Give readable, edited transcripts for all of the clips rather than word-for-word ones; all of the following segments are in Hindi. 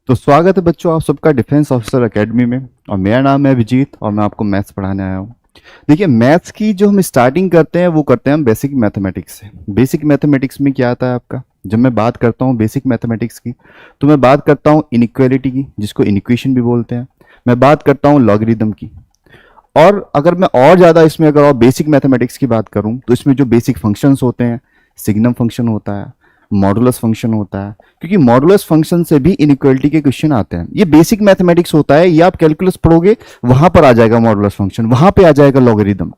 तो स्वागत है बच्चों आप सबका डिफेंस ऑफिसर एकेडमी में। और मेरा नाम है अभिजीत और मैं आपको मैथ्स पढ़ाने आया हूँ। देखिए, मैथ्स की जो हम स्टार्टिंग करते हैं वो करते हैं हम बेसिक मैथमेटिक्स से। बेसिक मैथमेटिक्स में क्या आता है आपका? जब मैं बात करता हूँ बेसिक मैथमेटिक्स की तो मैं बात करता हूँ इनइक्वालिटी की, जिसको इनइक्वेशन भी बोलते हैं। मैं बात करता हूँ लॉगरिदम की। और अगर मैं और ज़्यादा इसमें अगर और बेसिक मैथमेटिक्स की बात करूँ तो इसमें जो बेसिक फंक्शंस होते हैं, सिग्नम फंक्शन होता है, मॉडुलस फंक्शन होता है, क्योंकि मॉडुलस फंक्शन से भी इनइक्वालिटी के क्वेश्चन आते हैं। ये बेसिक मैथमेटिक्स होता है, ये आप कैलकुलस पढ़ोगे वहां पर आ जाएगा मॉडुलस फंक्शन, वहां पे आ जाएगा लॉगरिदम।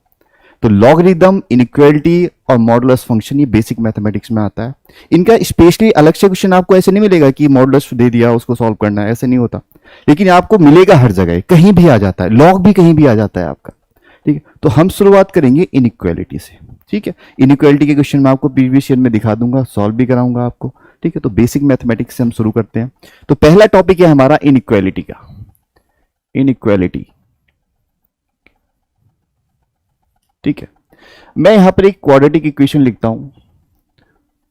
तो लॉगरिदम, इनइक्वालिटी और मॉडुलस फंक्शन ये बेसिक मैथमेटिक्स में आता है। इनका स्पेशली अलग से क्वेश्चन आपको ऐसे नहीं मिलेगा कि मॉडुलस दे दिया उसको सॉल्व करना है, ऐसे नहीं होता। लेकिन आपको मिलेगा हर जगह, कहीं भी आ जाता है, लॉग भी कहीं भी आ जाता है आपका। ठीक है, तो हम शुरुआत करेंगे इनइक्वालिटी से। ठीक है, इनइक्वालिटी के क्वेश्चन मैं आपको प्रीवियस ईयर में दिखा दूंगा, सॉल्व भी कराऊंगा आपको। ठीक है, तो बेसिक मैथमेटिक्स से हम शुरू करते हैं। तो पहला टॉपिक है हमारा इनइक्वालिटी का। इनइक्वालिटी, ठीक है। मैं यहां पर एक क्वाड्रेटिक इक्वेशन लिखता हूं,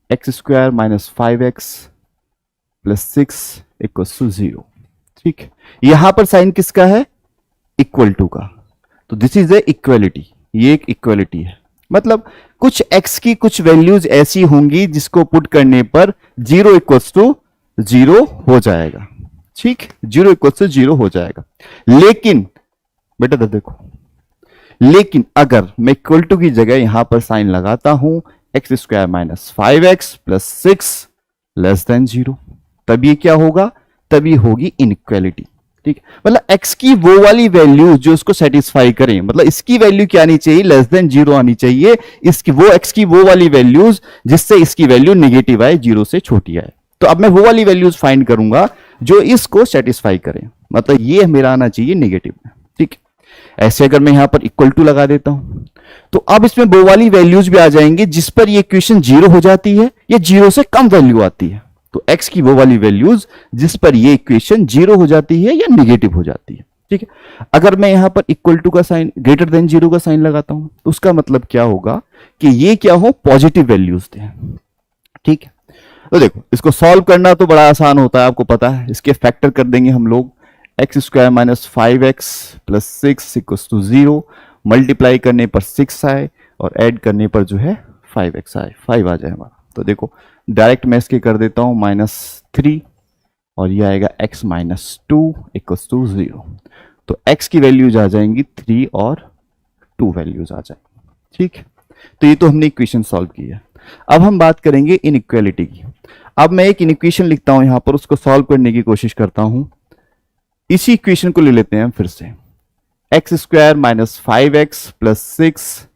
x square minus 5x plus 6 equal to 0। ठीक है, यहां पर साइन किसका है? इक्वल टू का। तो दिस इज ए इक्वालिटी, ये एक इक्वालिटी है। मतलब कुछ x की कुछ वैल्यूज ऐसी होंगी जिसको पुट करने पर 0 इक्वल्स टू 0 हो जाएगा। ठीक, 0 इक्वल्स टू 0 हो जाएगा। लेकिन बेटा देखो, लेकिन अगर मैं इक्वल टू की जगह यहां पर साइन लगाता हूं x square minus 5x plus 6 less than 0, तब ये क्या होगा? तभी होगी इनइक्वालिटी। ठीक, मतलब x की वो वाली वैल्यू जो उसको सेटिस्फाई करें, मतलब इसकी वैल्यू क्या आनी चाहिए? लेस देन 0 आनी चाहिए। इसकी वो x की वो वाली वैल्यूज जिससे इसकी वैल्यू नेगेटिव आए, 0 से छोटी आए। तो अब मैं वो वाली वैल्यूज फाइंड करूंगा जो इसको सेटिस्फाई करें, मतलब ये मेरा आना चाहिए नेगेटिव में। ठीक, ऐसे अगर मैं यहां पर इक्वल टू लगा देता हूं तो अब इसमें वो वाली वैल्यूज भी आ जाएंगे जिस पर ये इक्वेशन 0 हो जाती है या 0 से कम वैल्यू आती है। तो x की वो वाली वैल्यूज जिस पर ये इक्वेशन 0 हो जाती है या निगेटिव हो जाती है। ठीक है, अगर मैं यहां पर इक्वल टू का साइन, ग्रेटर देन 0 का साइन लगाता हूं तो उसका मतलब क्या होगा कि ये क्या हो? पॉजिटिव वैल्यूज थे। ठीक है, तो देखो इसको सॉल्व करना तो बड़ा आसान होता है, आपको पता है। इसके फैक्टर कर देंगे हम लोग, x square minus 5x plus 6 equals to 0। Multiply करने पर 6 आए और ऐड करने पर जो है 5x आए, 5 आ जाए हमारा। तो देखो डायरेक्ट मैं इसके कर देता हूं -3 और ये आएगा x माइनस 2 इक्वल्स टू 0। तो x की वैल्यूज आ जाएंगी 3 और 2 वैल्यूज आ जाएंगी। ठीक, तो ये तो हमने इक्वेशन सॉल्व की है। अब हम बात करेंगे इनइक्वालिटी की। अब मैं एक इनइक्वेशन लिखता हूं यहां पर, उसको सॉल्व करने की कोशिश करता हूं। इसी इक्वेशन को ले लेते हैं फिर से, x square minus 5x plus 6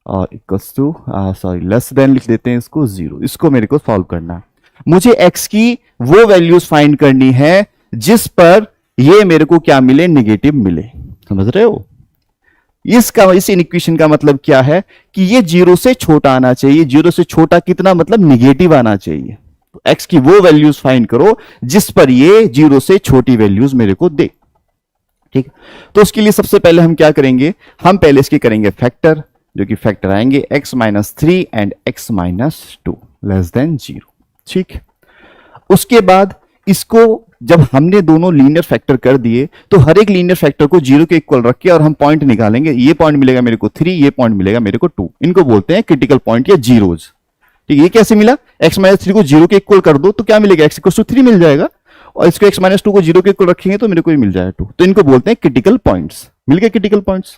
और equals to sorry less than लिख देते हैं इसको 0। इसको मेरे को सॉल्व करना है। मुझे x की वो वैल्यूज फाइंड करनी है जिस पर ये मेरे को क्या मिले? नेगेटिव मिले। समझ रहे हो? इसका, इस इक्वेशन का मतलब क्या है कि ये 0 से छोटा आना चाहिए। 0 से छोटा कितना? मतलब निगेटिव आना चाहिए। तो x की वो वैल्यूज फाइंड करो जिस पर ये 0 से छोटी वैल्यूज मेरे को दे। ठीक, तो उसके लिए सबसे पहले हम क्या करेंगे? हम पहले इसके करेंगे फैक्टर, जो कि फैक्टर आएंगे x minus 3 and x minus 2 less then 0। ठीक, उसके बाद इसको जब हमने दोनों लीनियर फैक्टर कर दिए तो हर एक लीनियर फैक्टर को 0 के इक्वल रख के और हम पॉइंट निकालेंगे। ये पॉइंट मिलेगा मेरे को 3, ये पॉइंट मिलेगा मेरे को 2। इनको बोलते हैं क्रिटिकल पॉइंट या जीरोज। ठीक, ये कैसे मिला? x माइनस 3 को 0 के इक्वल कर दो तो क्या मिलेगा? x इक्वल टू 3 मिल जाएगा। और इसको x माइनस 2 को 0 के इक्वल रखेंगे तो मेरे को ये मिल जाएगा 2। तो इनको बोलते हैं क्रिटिकल पॉइंट्स। मिल गए क्रिटिकल पॉइंट्स।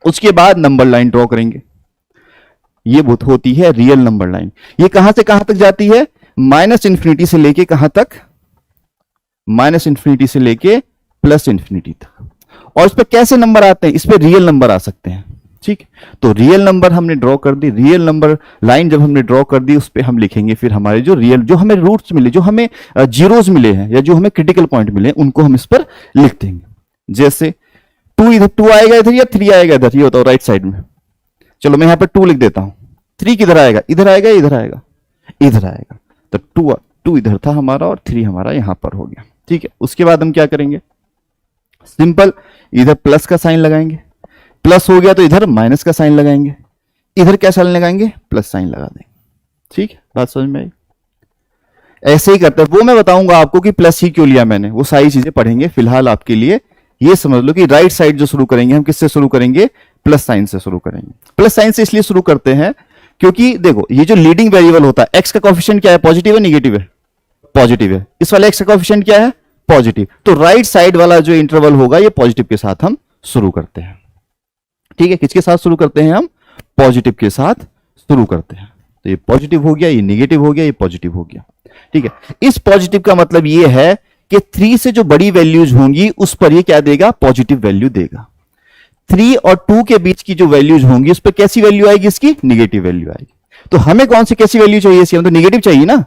उसके बाद नंबर लाइन ड्रॉ करेंगे। ये होती है रियल नंबर लाइन। ये कहां से कहां तक जाती है? माइनस इंफिनिटी से लेके कहां तक? माइनस इंफिनिटी से लेके प्लस इंफिनिटी तक। और इस पर कैसे नंबर आते हैं? इस पर रियल नंबर आ सकते हैं। ठीक, तो रियल नंबर हमने ड्रॉ कर दी। रियल नंबर लाइन जब हमने ड्रॉ कर दी उस पर हम लिखेंगे फिर हमारे जो रियल, जो हमें रूट्स मिले, जो हमें जीरोज मिले हैं या जो हमें क्रिटिकल पॉइंट मिले हैं, उनको हम इस पर लिख देंगे। जैसे 2 इधर, 2 आएगा इधर या 3 आएगा इधर, ये बताओ राइट साइड में। चलो मैं यहां पर 2 लिख देता हूं। 3 किधर आएगा? इधर आएगा, इधर आएगा, इधर आएगा। तो 2 इधर था हमारा और 3 हमारा यहां पर हो गया। ठीक है, उसके बाद हम क्या करेंगे? सिंपल, इधर प्लस का साइन लगाएंगे। प्लस हो गया तो इधर माइनस का साइन लगाएंगे। इधर क्या साइन लगाएंगे? प्लस साइन लगा देंगे। ठीक है, बात समझ में आई? ऐसे ही करते हैं, वो मैं बताऊंगा आपको कि प्लस ही क्यों लिया मैंने, वो सारी चीजें पढ़ेंगे। फिलहाल आपके लिए ये समझ लो कि राइट साइड जो शुरू करेंगे हम किससे शुरू करेंगे, प्लस साइन से शुरू करेंगे। प्लस साइन से इसलिए शुरू करते हैं क्योंकि देखो ये जो लीडिंग वेरिएबल होता है, एक्स का कोएफिशिएंट क्या है, पॉजिटिव है निगेटिव है, पॉजिटिव है। इस वाले एक्स का कोएफिशिएंट क्या है, पॉजिटिव। तो राइट साइड वाला जो इंटरवल होगा ये पॉजिटिव के साथ हम शुरू करते हैं। ठीक है, किसके साथ शुरू करते हैं हम, पॉजिटिव के साथ शुरू करते हैं। तो ये पॉजिटिव हो गया, ये निगेटिव हो गया, ये पॉजिटिव हो गया। ठीक है, इस पॉजिटिव का मतलब ये है कि 3 से जो बड़ी वैल्यूज होंगी उस पर ये क्या देगा, पॉजिटिव वैल्यू देगा। 3 और 2 के बीच की जो वैल्यूज होंगी उस पर कैसी वैल्यू आएगी, इसकी निगेटिव वैल्यू आएगी। तो हमें कौन सी कैसी वैल्यू चाहिए, इसकी हम तो निगेटिव चाहिए ना।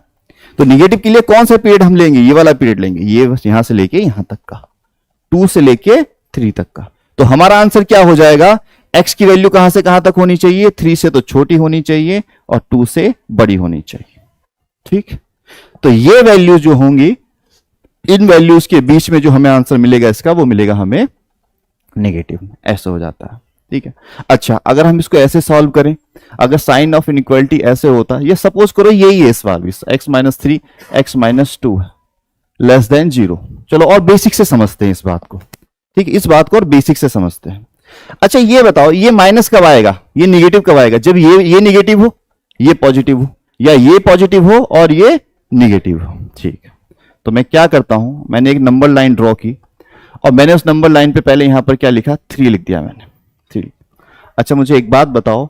तो निगेटिव के लिए कौन सा पीरियड हम लेंगे, ये वाला पीरियड लेंगे, ये बस यहां से लेके यहां तक का, 2 से लेके 3 तक का। तो हमारा आंसर क्या हो जाएगा, x की वैल्यू कहां से कहां तक होनी चाहिए, 3 से तो छोटी होनी चाहिए और 2 से बड़ी होनी चाहिए। ठीक, तो ये वैल्यूज जो होंगी, इन वैल्यूज के बीच में जो हमें आंसर मिलेगा इसका, वो मिलेगा हमें नेगेटिव। ऐसे हो जाता है। ठीक है, अच्छा अगर हम इसको ऐसे सॉल्व करें, अगर साइन ऑफ इनइक्वालिटी ऐसे होता, ये सपोज करो यही है सवाल, x minus 3 x minus 2 less then 0। चलो और बेसिक से समझते हैं इस बात को। ठीक, इस बात को और बेसिक से समझते हैं। अच्छा ये बताओ, ये माइनस कब आएगा, ये निगेटिव कब आएगा, जब ये निगेटिव हो, ये पॉजिटिव हो, या ये पॉजिटिव हो और ये निगेटिव हो। ठीक है, तो मैं क्या करता हूं, मैंने एक नंबर लाइन ड्रॉ की और मैंने उस नंबर लाइन पे पहले यहां पर क्या लिखा, 3 लिख दिया मैंने, 3। अच्छा मुझे एक बात बताओ,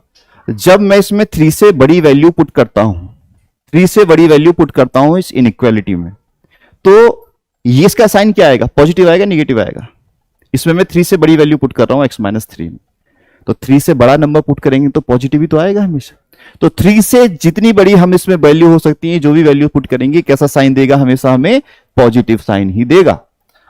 जब मैं इसमें 3 से बड़ी वैल्यू पुट करता हूं, 3 से बड़ी वैल्यू पुट करता हूं इस इनइक्वालिटी में, तो ये इसका साइन क्या आएगा, पॉजिटिव आएगा निगेटिव आएगा। इसमें मैं 3 से बड़ी वैल्यू पुट कर रहा हूं x माइनस 3 में, तो 3 से बड़ा नंबर पुट करेंगे तो पॉजिटिव ही तो आएगा हमेशा। तो 3 से जितनी बड़ी हम इसमें वैल्यू हो सकती है, जो भी वैल्यू पुट करेंगे, कैसा साइन देगा, हमेशा हमें पॉजिटिव साइन ही देगा।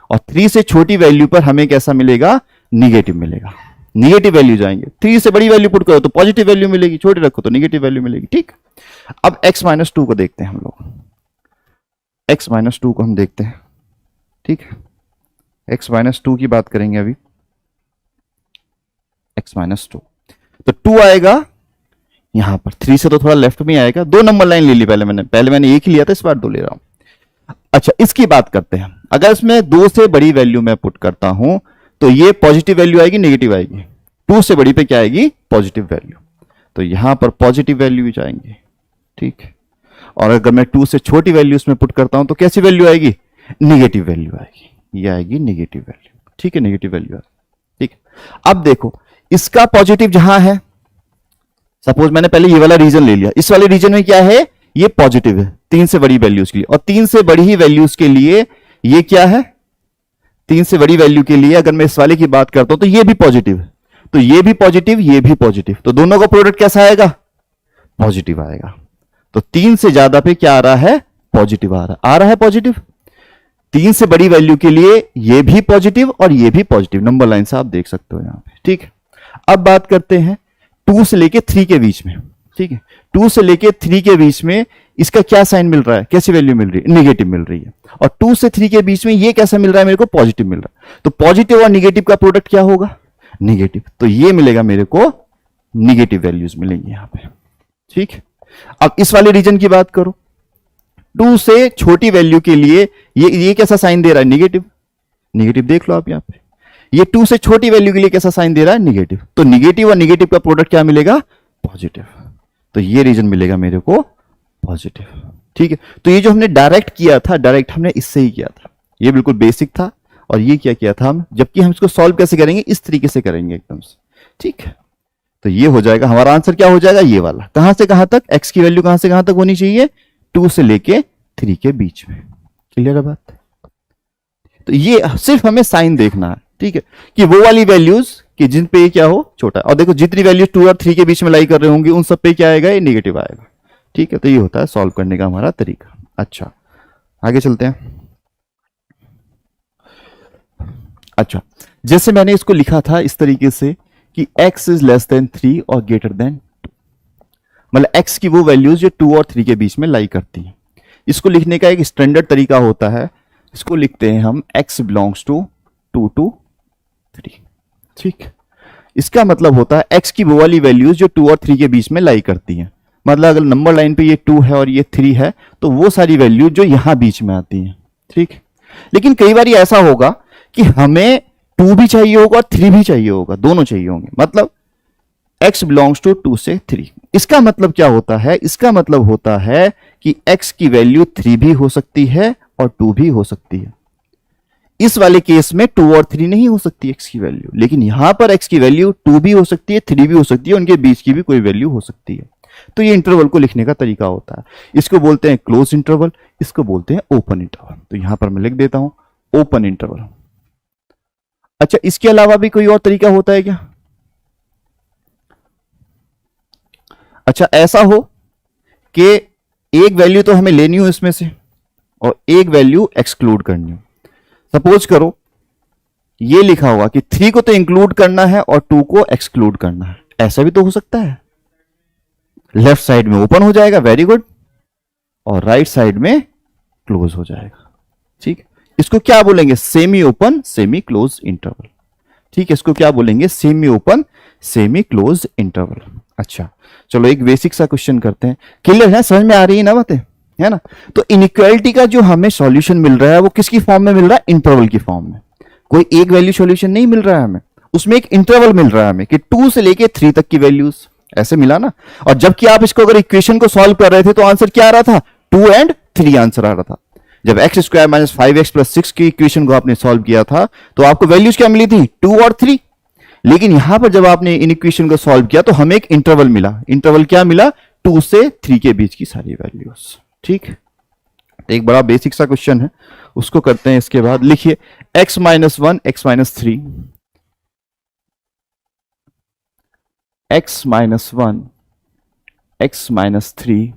और 3 से छोटी वैल्यू पर हमें कैसा मिलेगा, निगेटिव मिलेगा। निगेटिव वैल्यू जाएंगे, 3 से बड़ी वैल्यू पुट करो तो पॉजिटिव वैल्यू मिलेगी, छोटी रखो तो निगेटिव वैल्यू मिलेगी। ठीक, अब x माइनस 2 को देखते हैं हम लोग, x माइनस 2 को हम देखते हैं। ठीक, x माइनस 2 की बात करेंगे अभी, x माइनस 2, तो 2 आएगा यहां पर, 3 से तो थोड़ा लेफ्ट में आएगा। 2 नंबर लाइन ले ली पहले मैंने एक ही लिया था, इस बार 2 ले रहा हूं। अच्छा इसकी बात करते हैं, अगर इसमें 2 से बड़ी वैल्यू मैं पुट करता हूं तो ये पॉजिटिव वैल्यू आएगी निगेटिव आएगी, 2 से बड़ी पे क्या आएगी, पॉजिटिव वैल्यू। तो यहां पर पॉजिटिव वैल्यू जाएंगे। ठीक, और अगर मैं 2 से छोटी वैल्यू इसमें पुट करता हूं तो कैसी वैल्यू आएगी, निगेटिव वैल्यू आएगी, ये आएगी निगेटिव वैल्यू। ठीक है, निगेटिव वैल्यू आएगी। ठीक, अब देखो इसका पॉजिटिव जहां है, सपोज मैंने पहले ये वाला रीजन ले लिया, इस वाले रीजन में क्या है, ये पॉजिटिव है 3 से बड़ी वैल्यूज के लिए, और 3 से बड़ी ही वैल्यूज के लिए ये क्या है, 3 से बड़ी वैल्यू के लिए अगर मैं इस वाले की बात करता हूं तो ये भी पॉजिटिव है, तो ये भी पॉजिटिव ये भी पॉजिटिव, तो दोनों का प्रोडक्ट कैसा आएगा, पॉजिटिव आएगा। तो 3 से ज्यादा पे क्या आ रहा है, पॉजिटिव आ रहा है पॉजिटिव। 3 से बड़ी वैल्यू के लिए ये भी पॉजिटिव और ये भी पॉजिटिव, नंबर लाइन से आप देख सकते हो यहां पे। ठीक, अब बात करते हैं 2 से लेके 3 के बीच में। ठीक है, 2 से लेके 3 के बीच में इसका क्या साइन मिल रहा है, कैसी वैल्यू मिल रही है, निगेटिव मिल रही है। और 2 से 3 के बीच में ये कैसा मिल रहा है मेरे को, पॉजिटिव मिल रहा है। तो पॉजिटिव और निगेटिव का प्रोडक्ट क्या होगा, निगेटिव। तो ये मिलेगा मेरे को, निगेटिव वैल्यूज मिलेंगी यहां पे। ठीक, अब इस वाले रीजन की बात करो, 2 से छोटी वैल्यू के लिए ये कैसा साइन दे रहा है, निगेटिव। निगेटिव देख लो आप यहां पे, ये 2 से छोटी वैल्यू के लिए कैसा साइन दे रहा है, निगेटिव। तो निगेटिव और निगेटिव का प्रोडक्ट क्या मिलेगा, पॉजिटिव। तो ये रीजन मिलेगा मेरे को पॉजिटिव। ठीक है, तो ये जो हमने डायरेक्ट किया था, डायरेक्ट हमने इससे ही किया था, ये बिल्कुल बेसिक था। और ये क्या किया था हम, जबकि हम इसको सॉल्व कैसे करेंगे, इस तरीके से करेंगे एकदम से। ठीक है, तो ये हो जाएगा हमारा आंसर, क्या हो जाएगा, ये वाला। कहां से कहां तक, एक्स की वैल्यू कहां से कहां तक होनी चाहिए, 2 से लेके 3 के बीच में। क्लियर है बात। तो ये सिर्फ हमें साइन देखना है। ठीक है, कि वो वाली वैल्यूज कि जिन पे क्या हो, छोटा। और देखो जितनी वैल्यूज 2 और 3 के बीच में लाई कर रहे होंगे उन सब पे क्या आएगा, ये निगेटिव आएगा। ठीक है, तो ये होता है सॉल्व करने का हमारा तरीका। अच्छा आगे चलते हैं। अच्छा, जैसे मैंने इसको लिखा था इस तरीके से कि x इज लेस देन 3 और ग्रेटर देन 2, मतलब x की वो वैल्यूज जो 2 और 3 के बीच में लाई करती हैं। इसको लिखने का एक स्टैंडर्ड तरीका होता है, इसको लिखते हैं हम x बिलोंग्स टू 2 to 3। ठीक, इसका मतलब होता है x की वो वाली वैल्यूज जो 2 और 3 के बीच में लाई करती हैं, मतलब अगर नंबर लाइन पे ये 2 है और ये 3 है तो वो सारी वैल्यू जो यहां बीच में आती है, ठीक। लेकिन कई बार ऐसा होगा कि हमें 2 भी चाहिए होगा और 3 भी चाहिए होगा, दोनों चाहिए होंगे। मतलब x बिलोंग्स टू 2 से 3। इसका मतलब क्या होता है? इसका मतलब होता है कि x की वैल्यू 3 भी हो सकती है और 2 भी हो सकती है। इस वाले केस में 2 और 3 नहीं हो सकती x की वैल्यू, लेकिन यहां पर x की वैल्यू 2 भी हो सकती है, 3 भी हो सकती है, उनके बीच की भी कोई वैल्यू हो सकती है। तो ये इंटरवल को लिखने का तरीका होता है। इसको बोलते हैं क्लोज इंटरवल, इसको बोलते हैं ओपन इंटरवल। तो यहां पर मैं लिख देता हूं ओपन इंटरवल। अच्छा, इसके अलावा भी कोई और तरीका होता है क्या? अच्छा, ऐसा हो कि एक वैल्यू तो हमें लेनी हो इसमें से और एक वैल्यू एक्सक्लूड करनी हो। सपोज करो ये लिखा हुआ कि 3 को तो इंक्लूड करना है और 2 को एक्सक्लूड करना है, ऐसा भी तो हो सकता है। लेफ्ट साइड में ओपन हो जाएगा, वेरी गुड, और राइट साइड में क्लोज हो जाएगा, ठीक। इसको क्या बोलेंगे? Semi open semi close interval, ठीक है। इसको क्या बोलेंगे? Semi open semi close interval. अच्छा, चलो एक बेसिक सा क्वेश्चन करते हैं। क्लियर है? समझ में आ रही है ना बातें, है ना? तो इनइक्वालिटी का जो हमें सॉल्यूशन मिल रहा है वो किसकी फॉर्म में मिल रहा है? इंटरवल की फॉर्म में। कोई एक वैल्यू सॉल्यूशन नहीं मिल रहा है हमें, उसमें एक इंटरवल मिल रहा है हमें कि 2 से लेके 3 तक की वैल्यूज, ऐसे मिला ना। और जबकि आप इसको अगर इक्वेशन को सॉल्व कर रहे थे तो आंसर क्या आ रहा था? 2 एंड 3 आंसर आ रहा था। जब x square minus 5x plus 6 की इक्वेशन को आपने सॉल्व किया था तो आपको वैल्यूज क्या मिली थी? 2 और 3। लेकिन यहां पर जब आपने इन इक्वेशन को सॉल्व किया तो हमें एक इंटरवल मिला। इंटरवल क्या मिला? 2 से 3 के बीच की सारी वैल्यूज, ठीक। एक बड़ा बेसिक सा क्वेश्चन है, उसको करते हैं। इसके बाद लिखिए x minus 1 x minus 3, x minus 1 x minus 3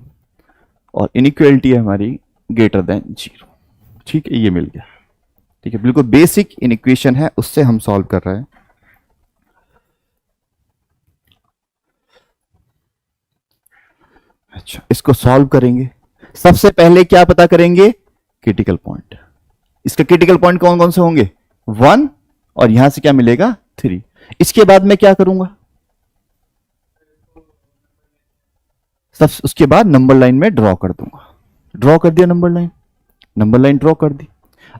और इनइक्वालिटी है हमारी ग्रेटर देन 0, ठीक है। ये मिल गया, ठीक है। बिल्कुल बेसिक इनइक्वेशन है, उससे हम सॉल्व कर रहे हैं। अच्छा, इसको सॉल्व करेंगे। सबसे पहले क्या पता करेंगे? Critical point. इसका क्रिटिकल पॉइंट कौन कौन से होंगे? 1, और यहां से क्या मिलेगा? 3। इसके बाद मैं क्या करूंगा? सब उसके बाद नंबर लाइन में ड्रॉ कर दूंगा। ड्रॉ कर दिया number line, number line draw कर दी।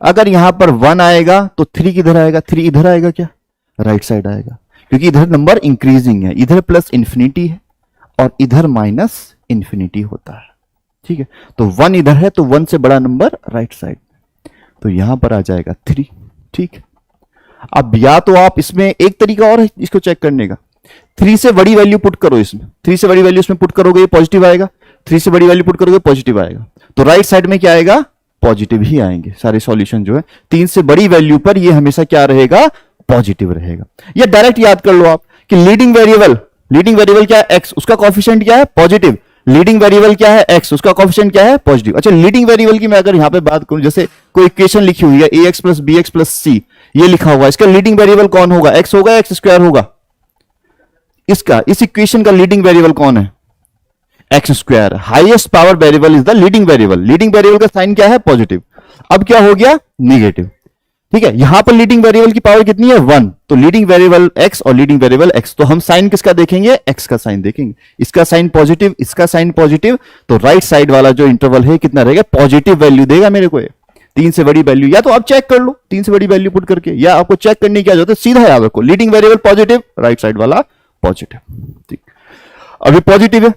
अगर यहां पर 1 आएगा तो 3 किधर आएगा? 3 इधर आएगा क्या? राइट साइड आएगा, क्योंकि इधर नंबर इंक्रीजिंग है। इधर प्लस इंफिनिटी है और इधर माइनस इंफिनिटी होता है, ठीक है। तो 1 इधर है तो 1 से बड़ा नंबर राइट साइड, तो यहां पर आ जाएगा 3, ठीक। अब या तो आप इसमें एक तरीका और है इसको चेक करने का, 3 से बड़ी वैल्यू पुट करो इसमें। 3 से बड़ी वैल्यू इसमें पुट करोगे पॉजिटिव आएगा, 3 से बड़ी वैल्यू पुट करोगे पॉजिटिव आएगा, तो राइट साइड में क्या आएगा? पॉजिटिव ही आएंगे सारे सॉल्यूशन जो है। 3 से बड़ी वैल्यू पर ये हमेशा क्या रहेगा? पॉजिटिव रहेगा। या डायरेक्ट याद कर लो आप कि लीडिंग वेरिएबल क्या है? एक्स, उसका कोएफिशिएंट क्या है? पॉजिटिव। लीडिंग वेरिएबल क्या है? एक्स, उसका कोएफिशिएंट क्या है? पॉजिटिव। अच्छा, लीडिंग वेरिएबल की मैं अगर यहां पे बात करूं, जैसे कोई इक्वेशन लिखी हुई है ax plus b x plus c, ये लिखा हुआ है, इसका लीडिंग वेरिएबल कौन होगा? एक्स होगा, एक्स स्क्वायर होगा? इसका, इस इक्वेशन का लीडिंग वेरिएबल कौन है? X square. Highest power variable is the leading variable. Leading variable का साइन क्या है? पॉजिटिव। अब क्या हो गया? निगेटिव, ठीक है। यहां पर लीडिंग वेरिएबल की पावर कितनी है? 1। तो लीडिंग वेरिएबल x और लीडिंग वेरिएबल x, तो हम साइन किसका देखेंगे? x का साइन देखेंगे। इसका साइन पॉजिटिव, इसका साइन पॉजिटिव, तो राइट साइड वाला जो इंटरवल है कितना रहेगा? पॉजिटिव वैल्यू देगा मेरे को। 3 से बड़ी वैल्यू, या तो आप चेक कर लो 3 से बड़ी वैल्यू पुट करके, या आपको चेक करने की क्या जरूरत है? सीधा याद रखो leading variable positive, right side वाला पॉजिटिव, ठीक। अभी पॉजिटिव है,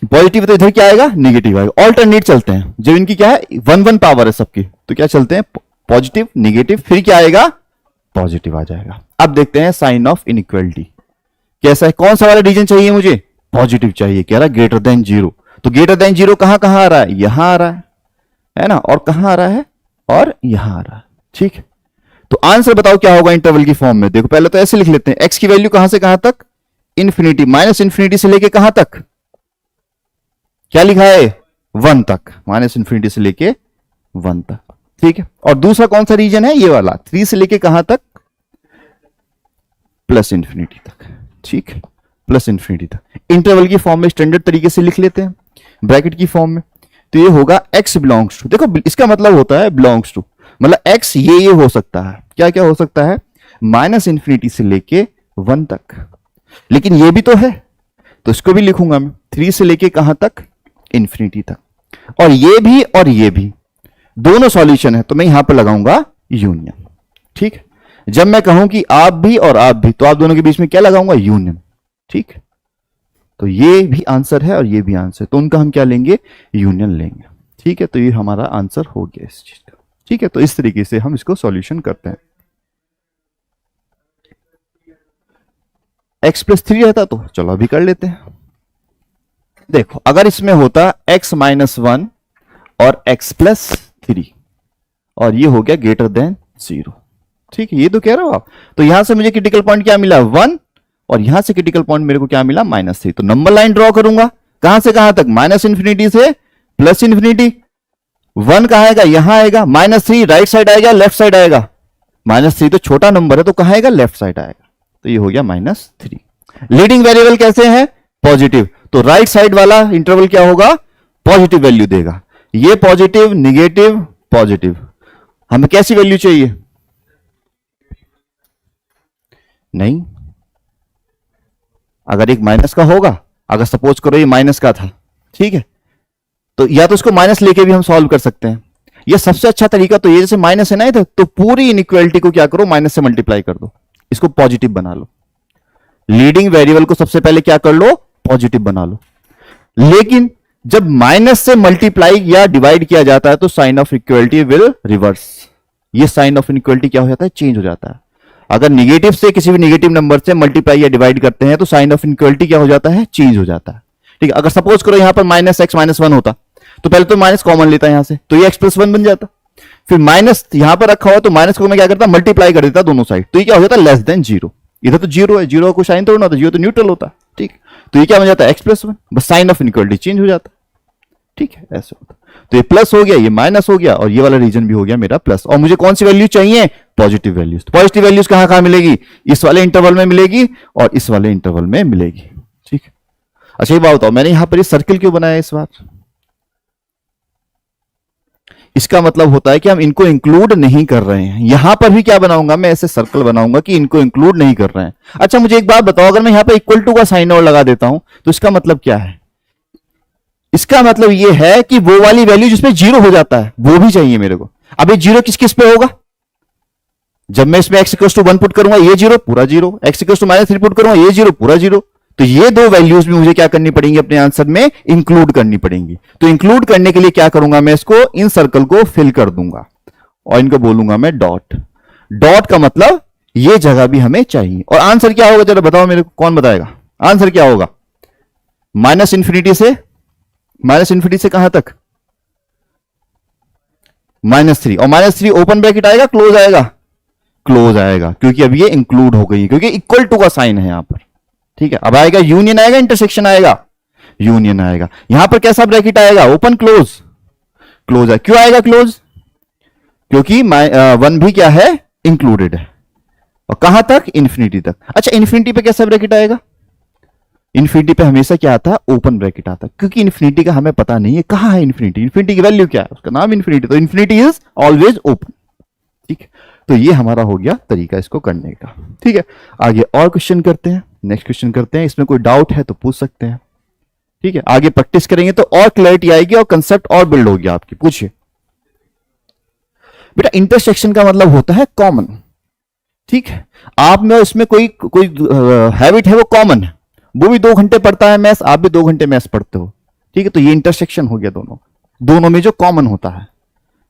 पॉजिटिव तो इधर क्या आएगा? निगेटिव आएगा। ऑल्टरनेट चलते हैं, जब इनकी क्या है 1 पावर है सबकी, तो क्या चलते हैं? पॉजिटिव निगेटिव, फिर क्या आएगा? पॉजिटिव आ जाएगा। अब देखते हैं साइन ऑफ इनइक्वालिटी कैसा है। कौन सा वाला रीजन चाहिए मुझे? पॉजिटिव चाहिए। कह रहा ग्रेटर देन 0, तो ग्रेटर देन 0 कहां कहां आ रहा है? यहां आ रहा है ना, और कहां आ रहा है? और यहां आ रहा है, ठीक। तो आंसर बताओ क्या होगा इंटरवल की फॉर्म में? देखो पहले तो ऐसे लिख लेते हैं, एक्स की वैल्यू कहां से कहां तक? इंफिनिटी, माइनस इंफिनिटी से लेके कहां तक? क्या लिखा है? 1 तक, माइनस इंफिनिटी से लेके 1 तक, ठीक है। और दूसरा कौन सा रीजन है? ये वाला, 3 से लेके कहां तक? प्लस इंफिनिटी तक, ठीक, प्लस इंफिनिटी तक। इंटरवल की फॉर्म में स्टैंडर्ड तरीके से लिख लेते हैं, ब्रैकेट की फॉर्म में। तो ये होगा x बिलोंग्स टू, देखो इसका मतलब होता है बिलोंग्स टू, मतलब x ये हो सकता है, क्या क्या हो सकता है? माइनस इंफिनिटी से लेके 1 तक। लेकिन ये भी तो है, तो इसको भी लिखूंगा मैं। 3 से लेके कहां तक, इंफिनिटी तक, और ये भी दोनों सॉल्यूशन है, तो मैं यहां पर लगाऊंगा यूनियन। ठीक है, जब मैं कहूं कि आप भी और आप भी, तो आप दोनों के बीच में क्या लगाऊंगा, यूनियन। ठीक, तो ये भी आंसर है और ये भी आंसर, तो उनका हम क्या लेंगे, यूनियन लेंगे। ठीक है, तो ये हमारा आंसर हो गया इस चीज का। ठीक है, तो इस तरीके से हम इसको सॉल्यूशन करते हैं। x+3 रहता तो चलो अभी कर लेते हैं। देखो अगर इसमें होता x-1 और x+3 और ये हो गया ग्रेटर देन 0। ठीक है, ये तो कह रहे हो आप। तो यहां से मुझे क्रिटिकल पॉइंट क्या मिला, 1, और यहां से क्रिटिकल पॉइंट मेरे को क्या मिला, -3। तो नंबर लाइन ड्रॉ करूंगा, कहां से कहां तक, -इंफिनिटी से +इंफिनिटी। 1 कहां आएगा, यहां आएगा। -3 राइट साइड आएगा, लेफ्ट साइड आएगा। -3 तो छोटा नंबर है, तो कहां आएगा, लेफ्ट साइड आएगा। तो ये हो गया -3। लीडिंग वेरिएबल कैसे है, पॉजिटिव, तो राइट साइड वाला इंटरवल क्या होगा, पॉजिटिव वैल्यू देगा। ये पॉजिटिव, निगेटिव, पॉजिटिव, हमें कैसी वैल्यू चाहिए, नहीं, अगर एक माइनस का होगा, अगर सपोज करो ये माइनस का था, ठीक है, तो या तो इसको माइनस लेके भी हम सॉल्व कर सकते हैं, या सबसे अच्छा तरीका तो ये, जैसे माइनस है ना इधर, तो पूरी इनइक्वालिटी को क्या करो, माइनस से मल्टीप्लाई कर दो, इसको पॉजिटिव बना लो। लीडिंग वेरिएबल को सबसे पहले क्या कर लो, पॉजिटिव बना लो। लेकिन जब माइनस से मल्टीप्लाई या डिवाइड किया जाता है तो sign of equality will reverse, ये साइन ऑफ इनइक्वालिटी क्या हो जाता है, चेंज हो जाता है। अगर निगेटिव से किसी भी निगेटिव नंबर से मल्टीप्लाई या डिवाइड करते हैं तो साइन ऑफ इनइक्वालिटी क्या हो जाता है, चेंज हो जाता है। ठीक है, अगर सपोज करो यहां पर -x-1 होता, तो पहले तो माइनस कॉमन लेता यहां से, तो ये x+1 बन जाता। फिर माइनस यहां पर रखा हुआ, तो माइनस को मैं क्या करता, मल्टीप्लाई कर देता दोनों साइड, तो ये क्या हो जाता है, <0। इधर तो 0 है, 0 को साइन तोड़ना, तो 0 तो न्यूट्रल होता है। ठीक, तो ये क्या बन जाता है, x+1, बस साइन ऑफ इनइक्वालिटी चेंज हो जाता। ठीक है, ऐसे होता। तो ये प्लस हो गया, ये माइनस हो गया, और ये वाला रीजन भी हो गया मेरा प्लस। और मुझे कौन सी वैल्यू चाहिए, पॉजिटिव वैल्यूज। तो पॉजिटिव वैल्यूज कहां कहां मिलेगी, इस वाले इंटरवल में मिलेगी और इस वाले इंटरवल में मिलेगी। ठीक, अच्छा ये बात बताओ, मैंने यहां पर ये सर्किल क्यों बनाया इस बार, इसका मतलब होता है कि हम इनको इंक्लूड नहीं कर रहे हैं। यहां पर भी क्या बनाऊंगा मैं, ऐसे सर्कल बनाऊंगा कि इनको इंक्लूड नहीं कर रहे हैं। अच्छा मुझे एक बात बताओ, अगर मैं यहां पर इक्वल टू का साइन और लगा देता हूं तो इसका मतलब क्या है, इसका मतलब यह है कि वो वाली वैल्यू जिसमें 0 हो जाता है वो भी चाहिए मेरे को। अब ये 0 किस किस पे होगा, जब मैं इसमें x=1 पुट करूंगा ये 0 पूरा 0, x=-3 पुट करूंगा ये 0 पूरा 0, तो ये दो वैल्यूज भी मुझे क्या करनी पड़ेंगी, अपने आंसर में इंक्लूड करनी पड़ेंगी। तो इंक्लूड करने के लिए क्या करूंगा मैं, इसको इन सर्कल को फिल कर दूंगा और इनको बोलूंगा मैं डॉट। डॉट का मतलब ये जगह भी हमें चाहिए। और आंसर क्या होगा, जरा बताओ मेरे को, कौन बताएगा आंसर क्या होगा, -इंफिनिटी से कहां तक, -3, और -3 ओपन ब्रैकेट आएगा क्लोज आएगा, क्लोज आएगा, क्योंकि अब ये इंक्लूड हो गई, क्योंकि इक्वल टू का साइन है यहां पर। ठीक है, अब आएगा यूनियन, आएगा इंटरसेक्शन, आएगा यूनियन, आएगा यहां पर कैसा ब्रैकेट आएगा, ओपन क्लोज, क्लोज है। क्यों आएगा क्लोज, क्योंकि 1 भी क्या है, इंक्लूडेड है, और कहां तक, इंफिनिटी तक। अच्छा इन्फिनिटी पे कैसा ब्रैकेट आएगा, इन्फिनिटी पे हमेशा क्या आता है, ओपन ब्रैकेट आता है, क्योंकि इन्फिनिटी का हमें पता नहीं है कहां है इन्फिनिटी, इन्फिनिटी की वैल्यू क्या है, उसका नाम इन्फिनिटी, तो इन्फिनिटी इज ऑलवेज ओपन। ठीक, तो ये हमारा हो गया तरीका इसको करने का। ठीक है, आगे और क्वेश्चन करते हैं, नेक्स्ट क्वेश्चन करते हैं, इसमें कोई डाउट है तो पूछ सकते हैं। ठीक है, आगे प्रैक्टिस करेंगे तो और क्लैरिटी आएगी और कंसेप्ट और बिल्ड होगी आपकी। पूछिए बेटा, इंटरसेक्शन का मतलब होता है कॉमन। ठीक है, आप में इसमें कोई हैबिट है वो कॉमन है, वो भी 2 घंटे पढ़ता है मैथ्स, आप भी 2 घंटे मैथ्स पढ़ते हो। ठीक है, तो ये इंटरसेक्शन हो गया दोनों में जो कॉमन होता है।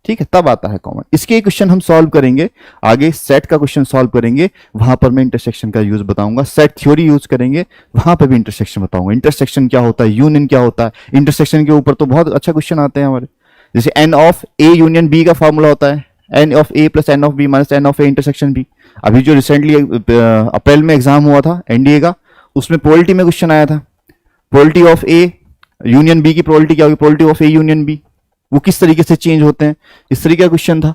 ठीक है, तब आता है कॉमन। इसके क्वेश्चन हम सॉल्व करेंगे आगे, सेट का क्वेश्चन सॉल्व करेंगे, वहां पर मैं इंटरसेक्शन का यूज बताऊंगा, सेट थ्योरी यूज करेंगे, वहां पर भी इंटरसेक्शन बताऊंगा, इंटरसेक्शन क्या होता है, यूनियन क्या होता है। इंटरसेक्शन के ऊपर तो बहुत अच्छा क्वेश्चन आते हैं हमारे, जैसे n of a union b का फॉर्मूला होता है n of a plus n of b minus n of a intersection b। अभी जो रिसेंटली अप्रैल में एग्जाम हुआ था एनडीए का, उसमें प्रोबेबिलिटी में क्वेश्चन आया था, probability of A union B की प्रोबेबिलिटी क्या होगी, probability of A union B, वो किस तरीके से चेंज होते हैं, इस तरीके का क्वेश्चन था।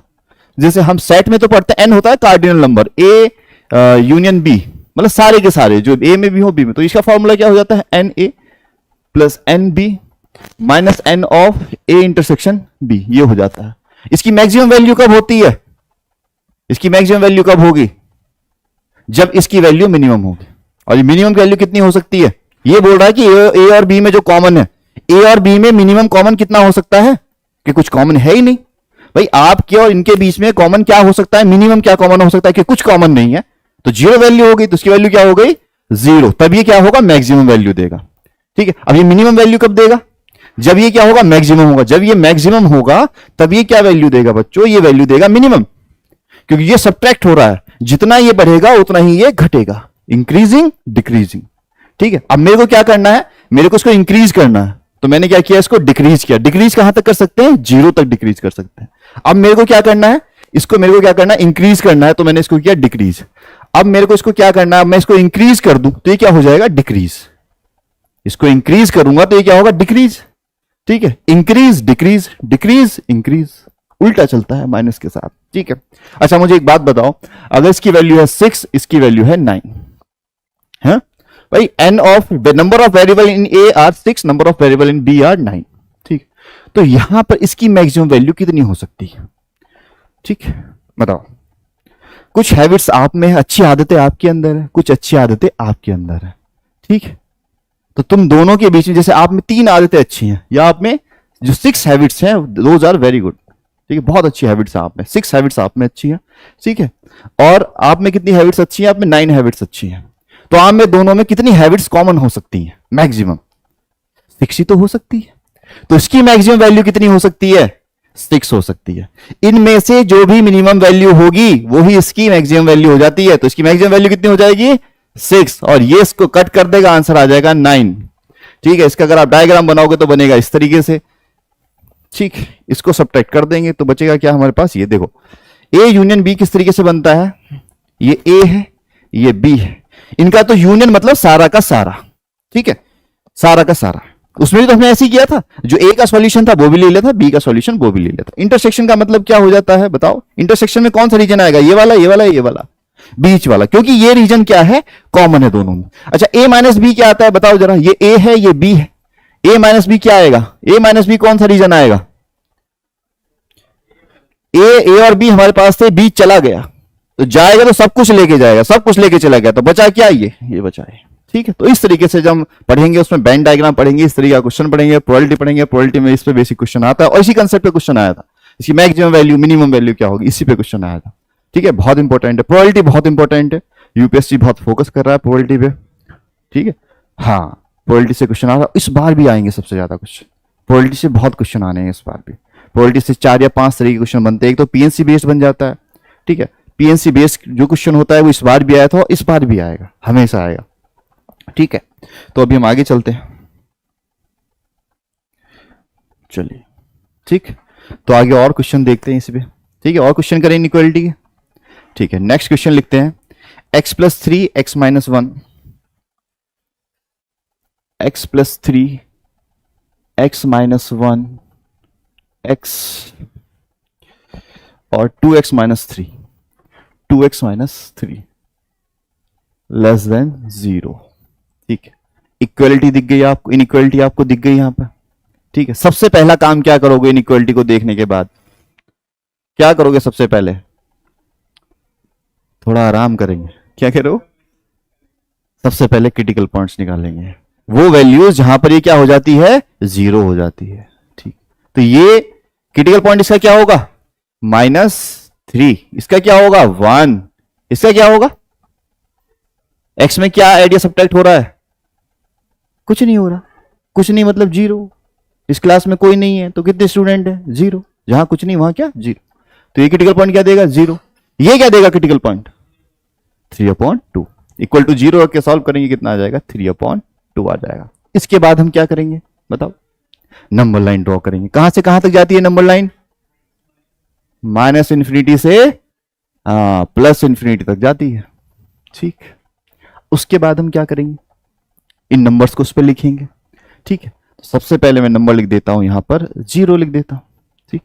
जैसे हम सेट में तो पढ़ते हैं n होता है cardinal number, A union B मतलब सारे के सारे जो ए में भी हो बी में, तो इसका फॉर्मूला क्या हो जाता है, n A plus n B minus n of A intersection B, ये हो जाता है। इसकी मैक्सिमम वैल्यू कब होती है, इसकी मैक्सिमम वैल्यू कब होगी, जब इसकी वैल्यू मिनिमम होगी। और ये मिनिमम वैल्यू कितनी हो सकती है, ये बोल रहा है कि ए और बी में जो कॉमन है, ए और बी में मिनिमम कॉमन कितना हो सकता है, कि कुछ कॉमन है ही नहीं। भाई आपके और इनके बीच में कॉमन क्या हो सकता है, मिनिमम क्या कॉमन हो सकता है, कि कुछ कॉमन नहीं है। तो जीरो वैल्यू हो गई, तो उसकी वैल्यू क्या हो गई, जीरो। तब ये क्या होगा, मैक्सिमम वैल्यू देगा। ठीक है, अब ये मिनिमम वैल्यू कब देगा, जब ये क्या होगा, मैक्सिमम होगा। जब ये मैक्सिमम होगा तब ये क्या वैल्यू देगा बच्चों, ये वैल्यू देगा मिनिमम, क्योंकि ये सब्ट्रैक्ट हो रहा है, जितना ये बढ़ेगा उतना ही ये घटेगा, इंक्रीजिंग डिक्रीजिंग। ठीक है, अब मेरे को क्या करना है, मेरे को इसको इंक्रीज करना है, तो मैंने क्या किया, इसको डिक्रीज किया। डिक्रीज कहां तक कर सकते हैं, जीरो तक डिक्रीज कर सकते हैं। अब मेरे को क्या करना है, इसको मेरे को क्या करना है, इंक्रीज करना है, तो मैंने इसको किया डिक्रीज। अब मेरे को इसको क्या करना है, मैं इसको इंक्रीज कर दूं तो ये क्या हो जाएगा, डिक्रीज। इसको इंक्रीज करूंगा तो ये क्या होगा, डिक्रीज। ठीक है, इंक्रीज डिक्रीज डिक्रीज इंक्रीज, उल्टा चलता है माइनस के साथ। ठीक है, अच्छा मुझे एक बात बताओ, अगर इसकी वैल्यू है 6, इसकी वैल्यू है 9, है भाई, n of number of variable in A are 6, number of variable in B are 9। ठीक, तो यहां पर इसकी मैक्सिमम वैल्यू कितनी हो सकती है। ठीक, बताओ। कुछ हैबिट्स आप में, अच्छी आदतें आपके अंदर है, कुछ अच्छी आदतें आपके अंदर है। ठीक है, तो तुम दोनों के बीच में, जैसे आप में 3 आदतें अच्छी हैं, या आप में जो 6 हैबिट्स हैं, दोज आर वेरी गुड। ठीक है, बहुत अच्छी हैबिट्स हैं आप में, 6 हैबिट्स आप में अच्छी हैं। ठीक है, और आप में कितनी हैबिट्स अच्छी हैं, आप में 9 हैबिट्स अच्छी हैं। तो आप में दोनों में कितनी हैबिट्स कॉमन हो सकती हैं, मैक्सिमम 6 ही तो हो सकती है। तो इसकी मैक्सिमम वैल्यू कितनी हो सकती है, 6 हो सकती है। इनमें से जो भी मिनिमम वैल्यू होगी वो ही इसकी मैक्सिमम वैल्यू हो जाती है। तो इसकी मैक्सिमम वैल्यू कितनी हो जाएगी, 6, और ये इसको कट कर देगा, आंसर आ जाएगा 9। ठीक है, इसका अगर आप डायग्राम बनाओगे तो बनेगा इस तरीके से। ठीक, इसको सब्ट्रैक्ट कर देंगे तो बचेगा क्या हमारे पास, ये देखो, ए यूनियन बी किस तरीके से बनता है, ये ए है, ये बी है, इनका तो यूनियन मतलब सारा का सारा। ठीक है, सारा का सारा, उसमें भी तो हमने ऐसे ही किया था, जो ए का सॉल्यूशन था वो भी ले लेता, बी का सॉल्यूशन वो भी ले लेता। इंटरसेक्शन का मतलब क्या हो जाता है, बताओ। इंटरसेक्शन में कौन सा रीजन आएगा, ये वाला, ये वाला, ये वाला, बीच वाला, क्योंकि ये रीजन क्या है, कॉमन है दोनों में। अच्छा, ए माइनस बी क्या आता है, बताओ जरा। ये ए है, ये बी है, ए माइनस बी क्या आएगा, ए माइनस बी कौन सा रीजन आएगा, ए और बी हमारे पास से, बी चला गया तो जाएगा तो सब कुछ लेके जाएगा, सब कुछ लेके चला गया तो बचा क्या, ये बचा है। ठीक है, तो इस तरीके से जब हम पढ़ेंगे, उसमें वेन डायग्राम पढ़ेंगे, इस तरीके का क्वेश्चन पढ़ेंगे, प्रोबेबिलिटी पढ़ेंगे, प्रोबेबिलिटी में इस पे बेसिक क्वेश्चन आता है, और इसी कंसेप्ट पे क्वेश्चन आया था, इसकी मैक्सिमम वैल्यू मिनिमम वैल्यू क्या होगी, इसी पे क्वेश्चन आया था। ठीक है, बहुत इंपॉर्टेंट है, प्रोबेबिलिटी बहुत इंपॉर्टेंट है, यूपीएससी बहुत फोकस कर रहा है प्रोबेबिलिटी पे। ठीक है, हाँ, प्रोबेबिलिटी से क्वेश्चन आ रहा है, इस बार भी आएंगे सबसे ज्यादा क्वेश्चन, प्रोबेबिलिटी से बहुत क्वेश्चन आने हैं इस बार भी। प्रोबेबिलिटी से 4 या 5 तरह के क्वेश्चन बनते हैं, एक तो पीएनसी बेस्ड बन जाता है। ठीक है, पीएनसी बेस्ड जो क्वेश्चन होता है वो इस बार भी आया था, इस बार भी आएगा, हमेशा आएगा। ठीक है, तो अभी हम आगे चलते हैं, चलिए। ठीक, तो आगे और क्वेश्चन देखते हैं इस पे। ठीक है, और क्वेश्चन करें इनइक्वालिटी के। ठीक है, नेक्स्ट क्वेश्चन लिखते हैं, x + 3 x - 1, x + 3 x - 1 x और 2x - 3, 2x - 3 लेस देन 0। ठीक है, इक्वलिटी दिख गई आपको, इनइक्वालिटी आपको दिख गई यहां पर। ठीक है, सबसे पहला काम क्या करोगे इनइक्वालिटी को देखने के बाद, क्या करोगे सबसे पहले, थोड़ा आराम करेंगे, क्या करो, सबसे पहले क्रिटिकल पॉइंट्स निकालेंगे, वो वैल्यूज जहां पर ये क्या हो जाती है, 0 हो जाती है। ठीक, तो ये क्रिटिकल पॉइंट इसका क्या होगा, -3, इसका क्या होगा 1, इसका क्या होगा, x में क्या एडिया सब्ट्रैक्ट हो रहा है, कुछ नहीं हो रहा, कुछ नहीं मतलब 0, इस क्लास में कोई नहीं है तो कितने स्टूडेंट है, 0, जहां कुछ नहीं वहां क्या 0, तो ये क्रिटिकल पॉइंट क्या देगा 0, ये क्या देगा क्रिटिकल पॉइंट 3/2, इक्वल टू 0 रख के सॉल्व करेंगे, कितना आ जाएगा 3/2 आ जाएगा। इसके बाद हम क्या करेंगे बताओ, नंबर लाइन ड्रॉ करेंगे। कहां से कहां तक जाती है नंबर लाइन, -∞ से +∞ तक जाती है। ठीक, उसके बाद हम क्या करेंगे, इन नंबर्स को उस पर लिखेंगे। ठीक है, तो सबसे पहले मैं नंबर लिख देता हूं यहां पर 0 लिख देता हूं। ठीक,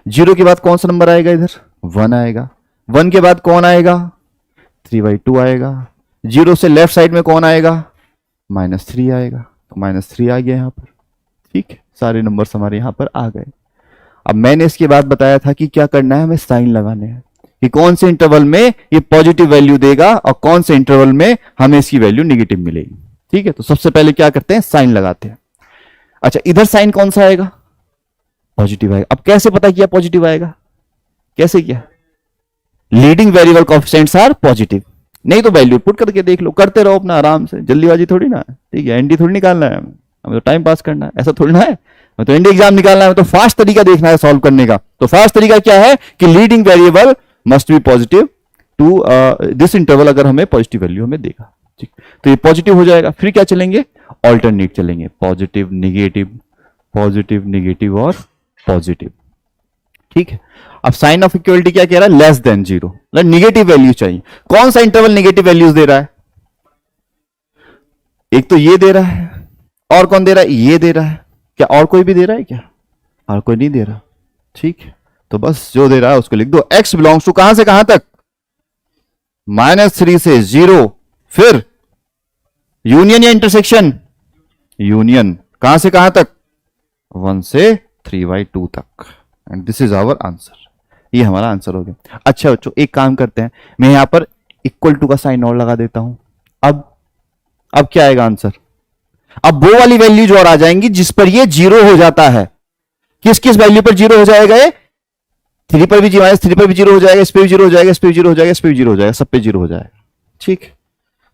0 के बाद कौन सा नंबर आएगा, इधर 1 आएगा, 1 के बाद कौन आएगा 3/2 आएगा, 0 से लेफ्ट साइड में कौन आएगा -3 आएगा, तो -3 आ गया यहां पर। ठीक, सारे नंबर्स हमारे यहां पर आ गए। अब मैंने इसके बाद बताया था कि क्या करना है, हमें साइन लगाने हैं कि कौन से इंटरवल में ये पॉजिटिव वैल्यू देगा और कौन से इंटरवल में हमें इसकी वैल्यू नेगेटिव मिलेगी। ठीक है, तो सबसे पहले क्या करते हैं, साइन लगाते हैं। अच्छा, इधर साइन कौन सा आएगा, पॉजिटिव आएगा। अब कैसे पता किया पॉजिटिव आएगा, कैसे किया, leading variable coefficients are positive. नहीं तो वैल्यू पुट करके देख लो, करते रहो अपना आराम से, जल्दीबाजी थोड़ी ना है, ठीक है, एनडी थोड़ी निकालना है, हमें तो टाइम पास करना है, ऐसा थोड़ी ना है, हमें तो एनडी एग्जाम निकालना है, तो फास्ट तरीका देखना है सॉल्व करने का। तो फास्ट तरीका क्या है कि leading variable must be positive to this interval, अगर हमें पॉजिटिव वैल्यू हमें देगा, ठीक, तो ये पॉजिटिव हो जाएगा। फिर क्या चलेंगे, ऑल्टरनेट चलेंगे, पॉजिटिव निगेटिव और पॉजिटिव, ठीक है। अब साइन ऑफ इक्वलिटी क्या कह रहा है, लेस देन जीरो, मतलब निगेटिव वैल्यू चाहिए। कौन सा इंटरवल निगेटिव वैल्यूज दे रहा है, एक तो ये दे रहा है, और कौन दे रहा है, ये दे रहा है, क्या और कोई भी दे रहा है क्या, और कोई नहीं दे रहा, ठीक है। तो बस जो दे रहा है उसको लिख दो। x बिलोंग्स टू कहां से कहां तक, -3 से 0, फिर यूनियन या इंटरसेक्शन, यूनियन, कहां से कहां तक, 1 से 3/2 तक, and this is our answer. ये हमारा आंसर हो गया। अच्छा बच्चों, एक काम करते हैं, मैं यहां पर इक्वल टू का साइन और लगा देता हूं। अब क्या आएगा आंसर, अब वो वाली वैल्यू जो और आ जाएंगी जिस पर ये जीरो हो जाता है। किस किस वैल्यू पर जीरो हो जाएगा, ये 3 पर भी जी, -3 पर भी जीरो हो जाएगा, इस पे भी जीरो हो जाएगा, इस पे भी जीरो हो जाएगा, इस पे भी जीरो हो जाएगा, सब पे जीरो हो जाएगा, ठीक।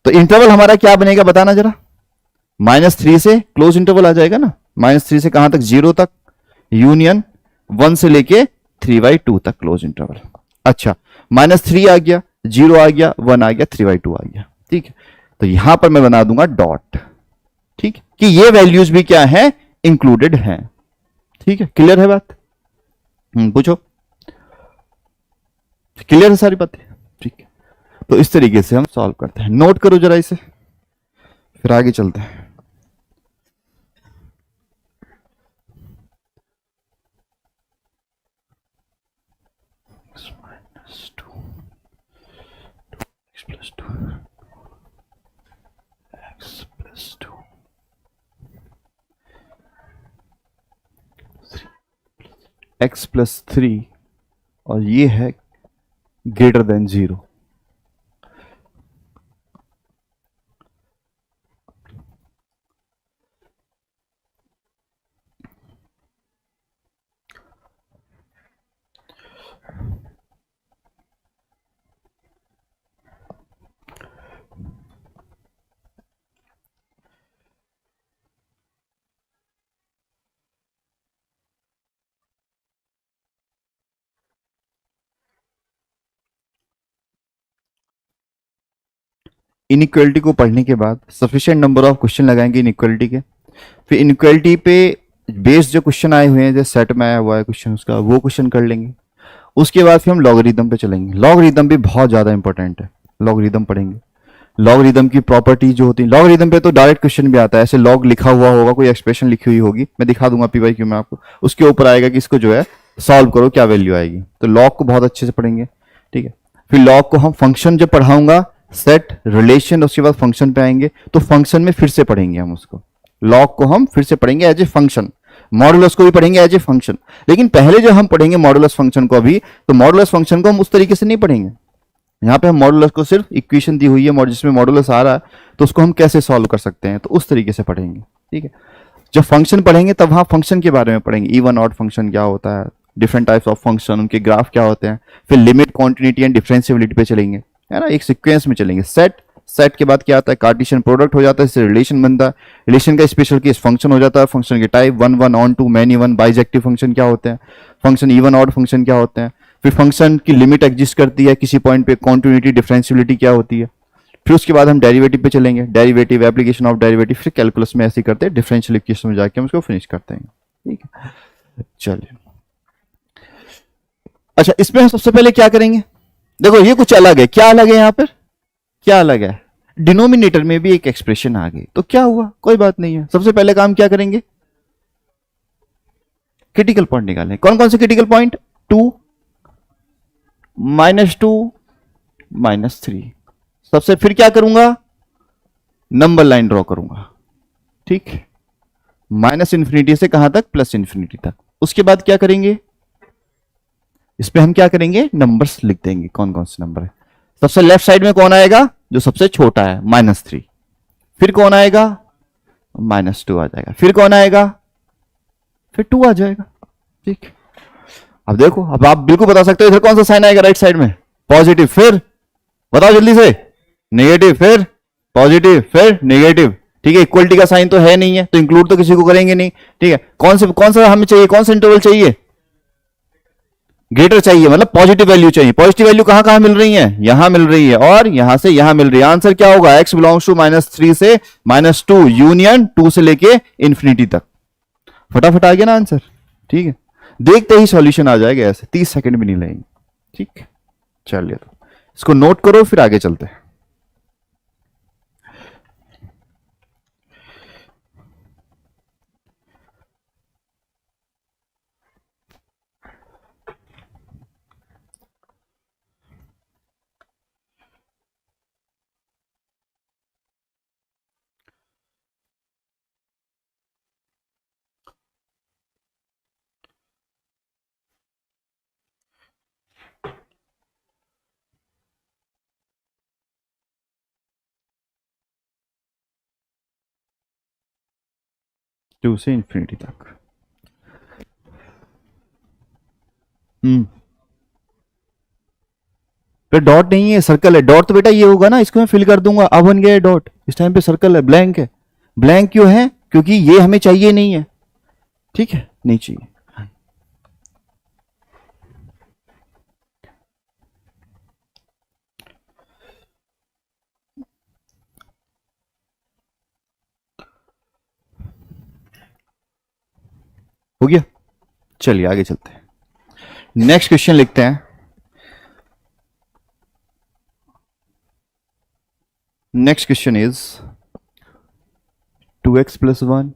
तो इंटरवल हमारा क्या बनेगा बताना जरा, -3 से क्लोज इंटरवल आ जाएगा ना, -3 से कहां तक, 0 तक, यूनियन 1 से लेके 3/2 तक क्लोज इंटरवल। अच्छा, -3 आ गया, 0 आ गया, 1 आ गया, 3/2 आ गया, ठीक है। तो यहां पर मैं बना दूंगा डॉट, ठीक, कि ये वैल्यूज भी क्या है, इंक्लूडेड हैं, ठीक है। क्लियर है बात, पूछो, क्लियर है सारी बातें, ठीक है। तो इस तरीके से हम सॉल्व करते हैं, नोट करो जरा इसे, फिर आगे चलते हैं। x+3 और ये है ग्रेटर देन 0। इनइक्वालिटी को पढ़ने के बाद सफिशिएंट नंबर ऑफ क्वेश्चन लगाएंगे इनइक्वालिटी के, फिर इनइक्वालिटी पे बेस्ड जो क्वेश्चन आए हुए हैं, जैसे सेट में आया हुआ है क्वेश्चन, उसका वो क्वेश्चन कर लेंगे। उसके बाद फिर हम लॉगरिदम पे चलेंगे। लॉगरिदम भी बहुत ज़्यादा इंपॉर्टेंट है, लॉगरिदम पढ़ेंगे। लॉगरिदम की प्रॉपर्टी जो होती है, लॉगरिदम पे तो डायरेक्ट क्वेश्चन भी आता है, ऐसे लॉग लिखा हुआ होगा, कोई एक्सप्रेशन लिखी हुई होगी, मैं दिखा दूंगा PYQ में आपको, उसके ऊपर आएगा कि इसको जो है सॉल्व करो, क्या वैल्यू आएगी। तो लॉग को बहुत अच्छे से पढ़ेंगे, ठीक है। फिर लॉग को हम फंक्शन जब पढ़ाऊंगा, सेट रिलेशन, उसके बाद फंक्शन पे आएंगे, तो फंक्शन में फिर से पढ़ेंगे हम उसको, लॉग को हम फिर से पढ़ेंगे एज ए फंक्शन, मॉडुलस को भी पढ़ेंगे एज ए फंक्शन। लेकिन पहले जो हम पढ़ेंगे मॉडुलस फंक्शन को, अभी तो मॉडुलस फंक्शन को हम उस तरीके से नहीं पढ़ेंगे। यहाँ पे हम मॉडुलस को सिर्फ इक्वेशन दी हुई है जिसमें मॉडुलस आ रहा है, तो उसको हम कैसे सॉल्व कर सकते हैं, तो उस तरीके से पढ़ेंगे, ठीक है। जब फंक्शन पढ़ेंगे तब वहाँ फंक्शन के बारे में पढ़ेंगे, इवन ऑड फंक्शन क्या होता है, डिफरेंट टाइप्स ऑफ फंक्शन, उनके ग्राफ क्या होते हैं, फिर लिमिट, कॉन्टिन्यूटी एंड डिफरेंशियबिलिटी पे चलेंगे, है ना, एक सीक्वेंस में चलेंगे। सेट के बाद क्या आता है, कार्टेशियन प्रोडक्ट हो जाता है, इससे रिलेशन बनता है, रिलेशन का स्पेशल केस फंक्शन हो जाता है, फंक्शन के type 1 1 on 2 many 1 bijective function क्या होते हैं, फंक्शन इवन ऑड फंक्शन क्या होते हैं, फिर फंक्शन की लिमिट एग्जिस्ट करती है किसी पॉइंट पे, कॉन्टिन्यूटी डिफरेंशियबिलिटी क्या होती है, फिर उसके बाद हम डेरिवेटिव पे चलेंगे, डेरिवेटिव, एप्लीकेशन ऑफ डेरिवेटिव, फिर कैलकुलस में ऐसे करते हैं, डिफरेंशियल इक्वेशन में जाके हम उसको फिनिश करते हैं, ठीक है। चलिए, अच्छा इसमें हम सबसे पहले क्या करेंगे, देखो ये कुछ अलग है, क्या अलग है यहाँ पर, क्या अलग है, डिनोमिनेटर में भी एक एक्सप्रेशन आ गई, तो क्या हुआ, कोई बात नहीं है। सबसे पहले काम क्या करेंगे, क्रिटिकल पॉइंट निकालें। कौन कौन से क्रिटिकल पॉइंट, 2 -2 -3। सबसे फिर क्या करूंगा, नंबर लाइन ड्रॉ करूंगा, ठीक, -∞ से कहां तक, +∞ तक। उसके बाद क्या करेंगे, इस पे हम क्या करेंगे, नंबर्स लिख देंगे, कौन कौन से नंबर है। सबसे लेफ्ट साइड में कौन आएगा, जो सबसे छोटा है, -3, फिर कौन आएगा, -2 आ जाएगा, फिर कौन आएगा, फिर 2 आ जाएगा। ठीक, अब देखो, अब आप बिल्कुल बता सकते हो इधर कौन सा साइन आएगा राइट साइड में, पॉजिटिव, फिर बताओ जल्दी से, नेगेटिव, फिर पॉजिटिव, फिर नेगेटिव। ठीक है, इक्वलिटी का साइन तो है नहीं है, तो इंक्लूड तो किसी को करेंगे नहीं। ठीक है, कौन सा हमें चाहिए, कौन सा इंटरवल चाहिए, ग्रेटर चाहिए, मतलब पॉजिटिव वैल्यू चाहिए। पॉजिटिव वैल्यू कहां कहां मिल रही है, यहां मिल रही है और यहां से यहां मिल रही है। आंसर क्या होगा, x बिलोंग्स टू -3 से -2 यूनियन 2 से लेके इंफिनिटी तक। फटाफट आ गया ना आंसर। ठीक है, देखते ही सॉल्यूशन आ जाएगा, ऐसे 30 सेकंड भी नहीं लगेंगे। ठीक, चलिए तो इसको नोट करो, फिर आगे चलते हैं। टू से इंफिनिटी तक। तो डॉट नहीं है, सर्कल है। डॉट तो बेटा ये होगा ना, इसको मैं फिल कर दूंगा। अब बन गया है डॉट, इस टाइम पे सर्कल है, ब्लैंक है। ब्लैंक क्यों है, क्योंकि ये हमें चाहिए नहीं है। ठीक है, नहीं चाहिए। हो गया, चलिए आगे चलते हैं। नेक्स्ट क्वेश्चन लिखते हैं। Next question is 2x + 1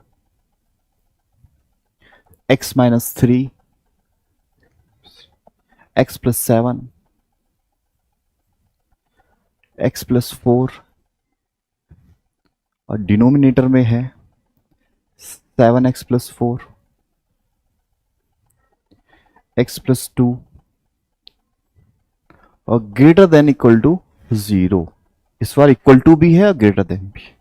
x - 3 x + 7 x + 4 और डिनोमिनेटर में है 7x + 4 x + 2 और ग्रेटर देन इक्वल टू 0। इस बार इक्वल टू भी है और ग्रेटर देन भी।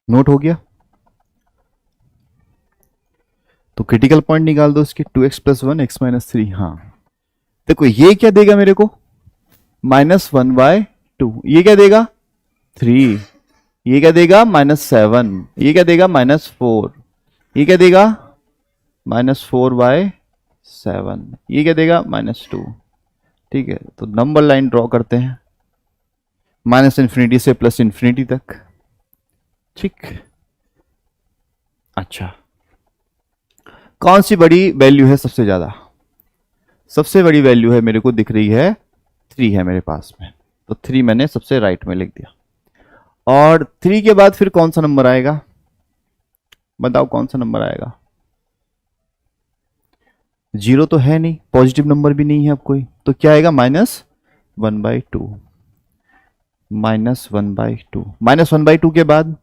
नोट हो गया, तो क्रिटिकल पॉइंट निकाल दो इसके। 2x + 1 x - 3। हाँ देखो, ये क्या देगा मेरे को, -1/2। ये क्या देगा, 3। ये क्या देगा, -7। ये क्या देगा, -4। ये क्या देगा, -4/7। ये क्या देगा, -2। ठीक है, तो नंबर लाइन ड्रॉ करते हैं -इंफिनिटी से +इंफिनिटी तक। ठीक, अच्छा, कौन सी बड़ी वैल्यू है सबसे ज्यादा, सबसे बड़ी वैल्यू है मेरे को दिख रही है 3 है मेरे पास में, तो 3 मैंने सबसे राइट में लिख दिया। और 3 के बाद फिर कौन सा नंबर आएगा, बताओ कौन सा नंबर आएगा। 0 तो है नहीं, पॉजिटिव नंबर भी नहीं है अब कोई, तो क्या आएगा, -1/2। -1/2 के बाद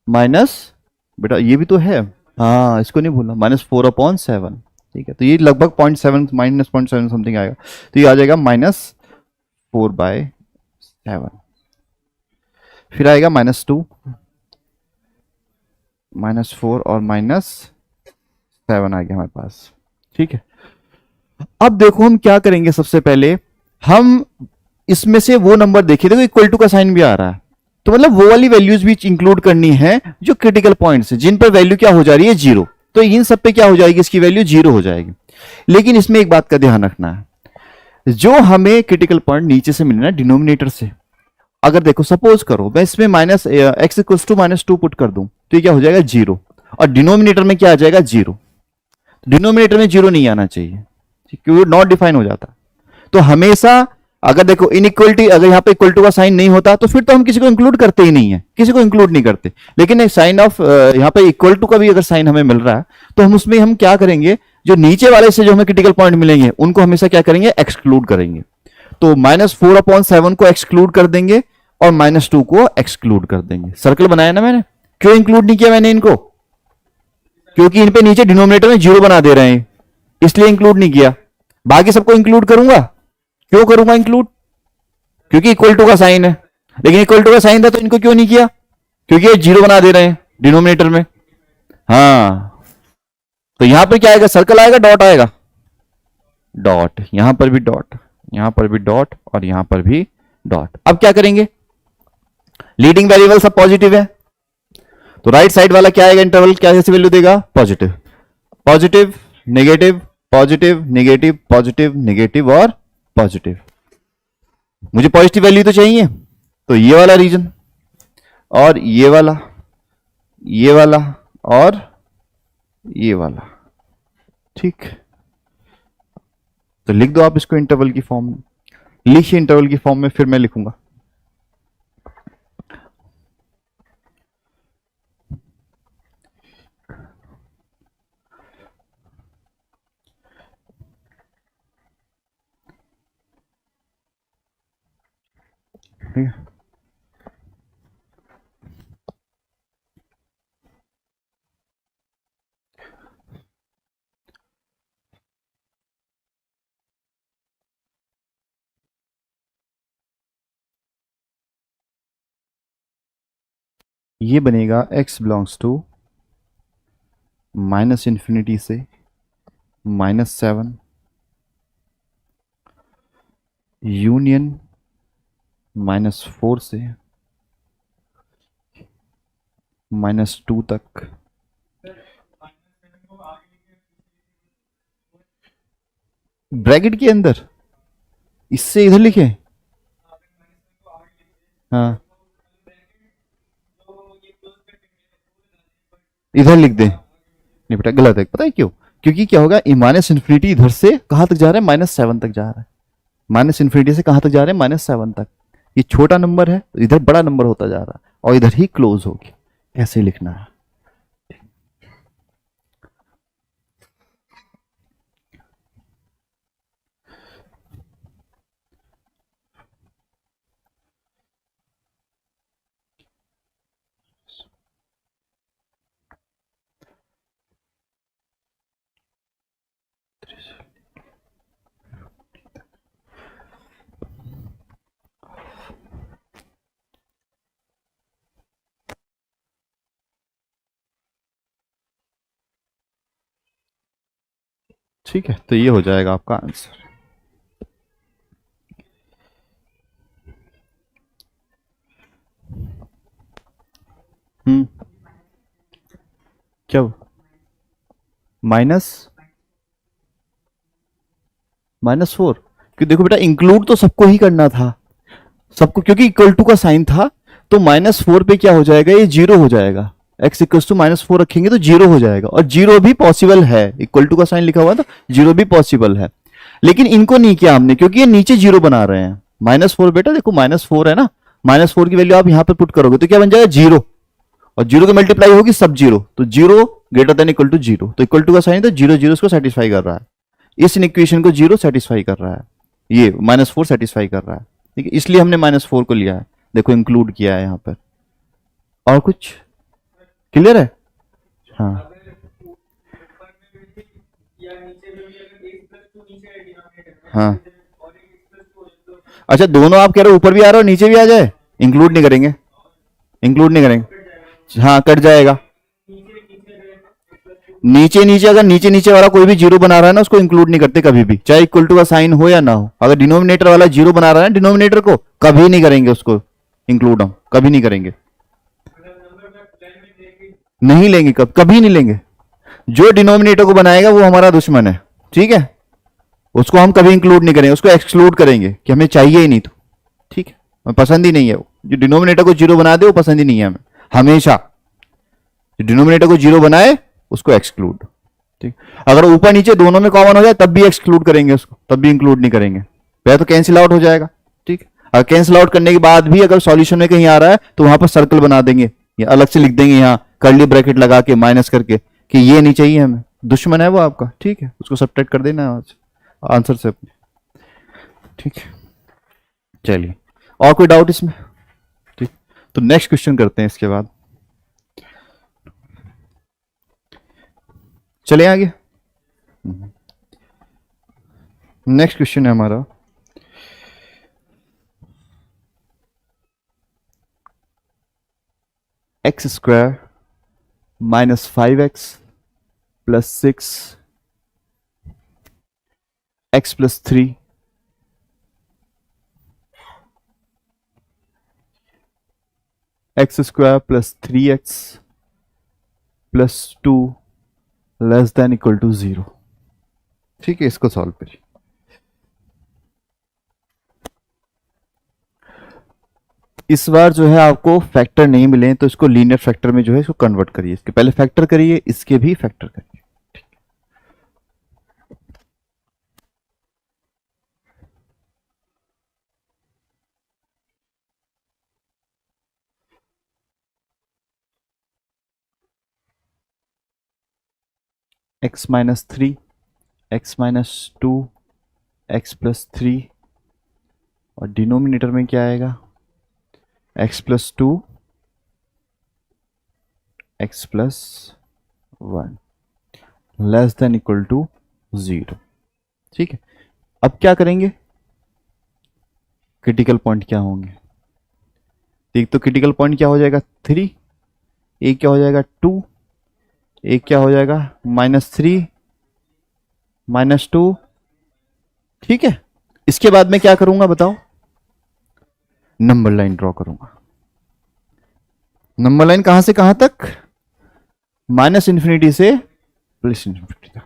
माइनस, बेटा ये भी तो है, हाँ इसको नहीं भूलना, -4/7। ठीक है, तो ये लगभग 0.7 -0.7 समथिंग आएगा, तो ये आ जाएगा -4/7। फिर आएगा -2, -4 और -7 आ गया हमारे पास। ठीक है, अब देखो हम क्या करेंगे, सबसे पहले हम इसमें से वो नंबर देखिए, देखो इक्वल टू का साइन भी आ रहा है, तो मतलब वो वाली वैल्यूज भी इंक्लूड करनी है जो क्रिटिकल पॉइंट्स है, जिन पर वैल्यू क्या हो जा रही है, 0। तो इन सब पे क्या हो जाएगी, इसकी वैल्यू 0 हो जाएगी। लेकिन इसमें एक बात का ध्यान रखना है, जो हमें क्रिटिकल पॉइंट नीचे से मिलना है डिनोमिनेटर से। अगर देखो सपोज करो मैं इसमें -x = -2 पुट कर दूं, तो ये क्या हो जाएगा, 0। और डिनोमिनेटर में क्या आ जाएगा, 0। डिनोमिनेटर में 0 नहीं आना चाहिए क्योंकि नॉट डिफाइन हो जाता। तो हमेशा अगर देखो इनइक्वलिटी, अगर यहाँ पे इक्वल टू का साइन नहीं होता तो फिर तो हम किसी को इंक्लूड करते ही नहीं है, किसी को इंक्लूड नहीं करते। लेकिन साइन ऑफ यहाँ पे इक्वल टू का भी अगर साइन हमें मिल रहा है तो हम उसमें हम क्या करेंगे, जो नीचे वाले से जो हमें क्रिटिकल पॉइंट मिलेंगे उनको हमेशा क्या करेंगे, एक्सक्लूड करेंगे। तो -4/7 को एक्सक्लूड कर देंगे और -2 को एक्सक्लूड कर देंगे। सर्कल बनाया ना मैंने, क्यों इंक्लूड नहीं किया मैंने इनको, क्योंकि इन पे नीचे डिनोमिनेटर में 0 बना दे रहे हैं, इसलिए इंक्लूड नहीं किया। बाकी सबको इंक्लूड करूंगा, क्यों करूंगा इंक्लूड, क्योंकि इक्वल टू का साइन है। लेकिन इक्वल टू का साइन था तो इनको क्यों नहीं किया, क्योंकि ये 0 बना दे रहे हैं डिनोमिनेटर में। हाँ, तो यहां पर क्या आएगा, सर्कल आएगा, डॉट आएगा, डॉट, यहां पर भी डॉट, यहां पर भी डॉट और यहां पर भी डॉट। अब क्या करेंगे, लीडिंग वेरिएबल सब पॉजिटिव है तो राइट साइड वाला क्या आएगा, इंटरवल क्या जैसे वैल्यू देगा, positive, positive negative, positive negative, positive negative और पॉजिटिव। मुझे पॉजिटिव वैल्यू तो चाहिए, तो ये वाला रीजन और ये वाला, ये वाला और ये वाला, ठीक। तो लिख दो आप इसको इंटरवल की फॉर्म में, लिखिए इंटरवल की फॉर्म में, फिर मैं लिखूंगा। ठीक है, ये बनेगा x बिलोंग्स टू -∞ से -7 यूनियन -4 से -2 तक। ब्रैकेट के अंदर इससे इधर लिखे, हाँ इधर लिख दे, नहीं बेटा गलत है, पता है क्यों, क्योंकि क्या होगा, -∞ इधर से कहां तक जा रहा है, -7 तक जा रहा है, -∞ से कहां तक जा रहे हैं, -7 तक। ये छोटा नंबर है तो इधर बड़ा नंबर होता जा रहा है और इधर ही क्लोज होगी, ऐसे लिखना है। ठीक है, तो ये हो जाएगा आपका आंसर। क्या -4, क्योंकि देखो बेटा इंक्लूड तो सबको ही करना था, सबको, क्योंकि इक्वल टू का साइन था तो -4 पे क्या हो जाएगा, ये 0 हो जाएगा। x इक्वल टू -4 रखेंगे तो 0 हो जाएगा, और 0 भी पॉसिबल है, इक्वल टू का साइन लिखा हुआ था, 0 भी पॉसिबल है। लेकिन इनको नहीं किया हमने क्योंकि ये नीचे 0 बना रहे हैं। -4 बेटा देखो, -4 है ना, -4 की वैल्यू आप यहां पर पुट करोगे तो क्या बन जाएगा, 0, और 0 की मल्टीप्लाई होगी सब 0, तो 0 ग्रेटर देन इक्वल टू 0, तो इक्वल टू का साइन तो 0 0 इसको सेटिस्फाई कर रहा है, इस इक्वेशन को 0 सेटिस्फाई कर रहा है, ये -4 सेटिस्फाई कर रहा है, ठीक है, इसलिए हमने -4 को लिया है, देखो इंक्लूड किया है यहां पर। और कुछ क्लियर है, हाँ हाँ, अच्छा दोनों आप कह रहे हो ऊपर भी आ रहा हो नीचे भी आ जाए, इंक्लूड नहीं करेंगे, इंक्लूड नहीं करेंगे, हाँ कट जाएगा। नीचे नीचे, अगर नीचे नीचे वाला कोई भी 0 बना रहा है ना उसको इंक्लूड नहीं करते कभी भी, चाहे इक्वल टू का साइन हो या ना हो। अगर डिनोमिनेटर वाला 0 बना रहा है ना डिनोमिनेटर को, कभी नहीं करेंगे उसको इंक्लूड, हम कभी नहीं करेंगे, नहीं लेंगे, कभी नहीं लेंगे। जो डिनोमिनेटर को बनाएगा वो हमारा दुश्मन है, ठीक है, उसको हम कभी इंक्लूड नहीं करेंगे, उसको एक्सक्लूड करेंगे कि हमें चाहिए ही नहीं, तो ठीक है, हमें पसंद ही नहीं है वो, जो डिनोमिनेटर को 0 बना दे वो पसंद ही नहीं है हमें, हमेशा जो डिनोमिनेटर को 0 बनाए उसको एक्सक्लूड, ठीक। अगर ऊपर नीचे दोनों में कॉमन हो जाए तब भी एक्सक्लूड करेंगे उसको, तब भी इंक्लूड नहीं करेंगे, वह तो कैंसिल आउट हो जाएगा। ठीक, अगर कैंसिल आउट करने के बाद भी अगर सॉल्यूशन में कहीं आ रहा है तो वहां पर सर्कल बना देंगे या अलग से लिख देंगे यहाँ कर्ली ब्रैकेट लगा के माइनस करके कि ये नहीं चाहिए हमें, दुश्मन है वो आपका। ठीक है, उसको सब्ट्रैक्ट कर देना आंसर से अपने। ठीक है, चलिए और कोई डाउट इसमें? ठीक, तो नेक्स्ट क्वेश्चन करते हैं इसके बाद, चले आगे। नेक्स्ट क्वेश्चन है हमारा x square minus 5x plus 6 x plus 3 x square plus 3x plus 2 less than equal to 0। ठीक है, इसको सॉल्व करिए। इस बार जो है आपको फैक्टर नहीं मिले तो इसको लीनियर फैक्टर में जो है इसको कन्वर्ट करिए। इसके पहले फैक्टर करिए, इसके भी फैक्टर करिए। x minus 3 x minus 2 x plus 3 और डिनोमिनेटर में क्या आएगा x plus 2 x plus 1 less than equal to 0। ठीक है, अब क्या करेंगे, क्रिटिकल पॉइंट क्या होंगे? एक तो क्रिटिकल पॉइंट क्या हो जाएगा 3, एक क्या हो जाएगा 2, एक क्या हो जाएगा -3 -2। ठीक है, इसके बाद मैं क्या करूंगा बताओ, नंबर लाइन ड्रॉ करूंगा। नंबर लाइन कहां से कहां तक? माइनस इंफिनिटी से प्लस इंफिनिटी तक।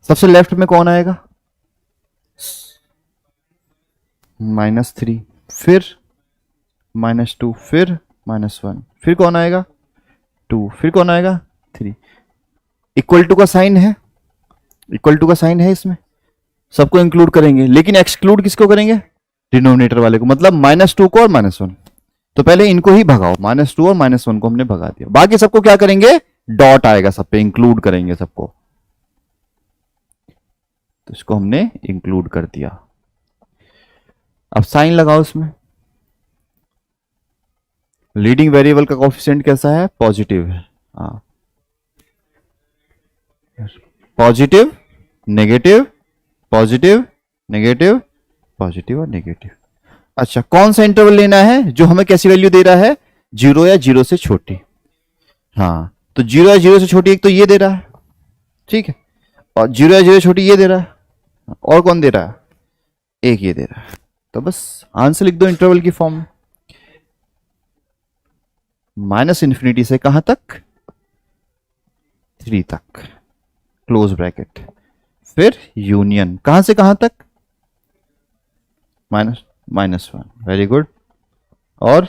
सबसे लेफ्ट में कौन आएगा? -3, फिर -2, फिर -1, फिर कौन आएगा 2, फिर कौन आएगा 3। इक्वल टू का साइन है, इक्वल टू का साइन है इसमें, सबको इंक्लूड करेंगे लेकिन एक्सक्लूड किसको करेंगे? डिनोमिनेटर वाले को, मतलब -2 को और -1। तो पहले इनको ही भगाओ, -2 और -1 को हमने भगा दिया, बाकी सबको क्या करेंगे? डॉट आएगा सब पे, इंक्लूड करेंगे सबको। तो इसको हमने इंक्लूड कर दिया। अब साइन लगाओ इसमें। लीडिंग वेरिएबल का कोएफिशिएंट कैसा है? पॉजिटिव है। हाँ, positive negative positive negative positive और नेगेटिव। अच्छा, कौन सा इंटरवल लेना है जो हमें कैसी वैल्यू दे रहा है? 0 या 0 से छोटी। हाँ, तो 0 या 0 से छोटी एक तो ये दे रहा है, ठीक है, और 0 या 0 से छोटी ये दे रहा है, और कौन दे रहा है? एक ये दे रहा है। तो बस आंसर लिख दो इंटरवल की फॉर्म में, माइनस इंफिनिटी से कहां तक? 3 तक, क्लोज ब्रैकेट, फिर यूनियन कहां से कहां तक? -1। वेरी गुड, और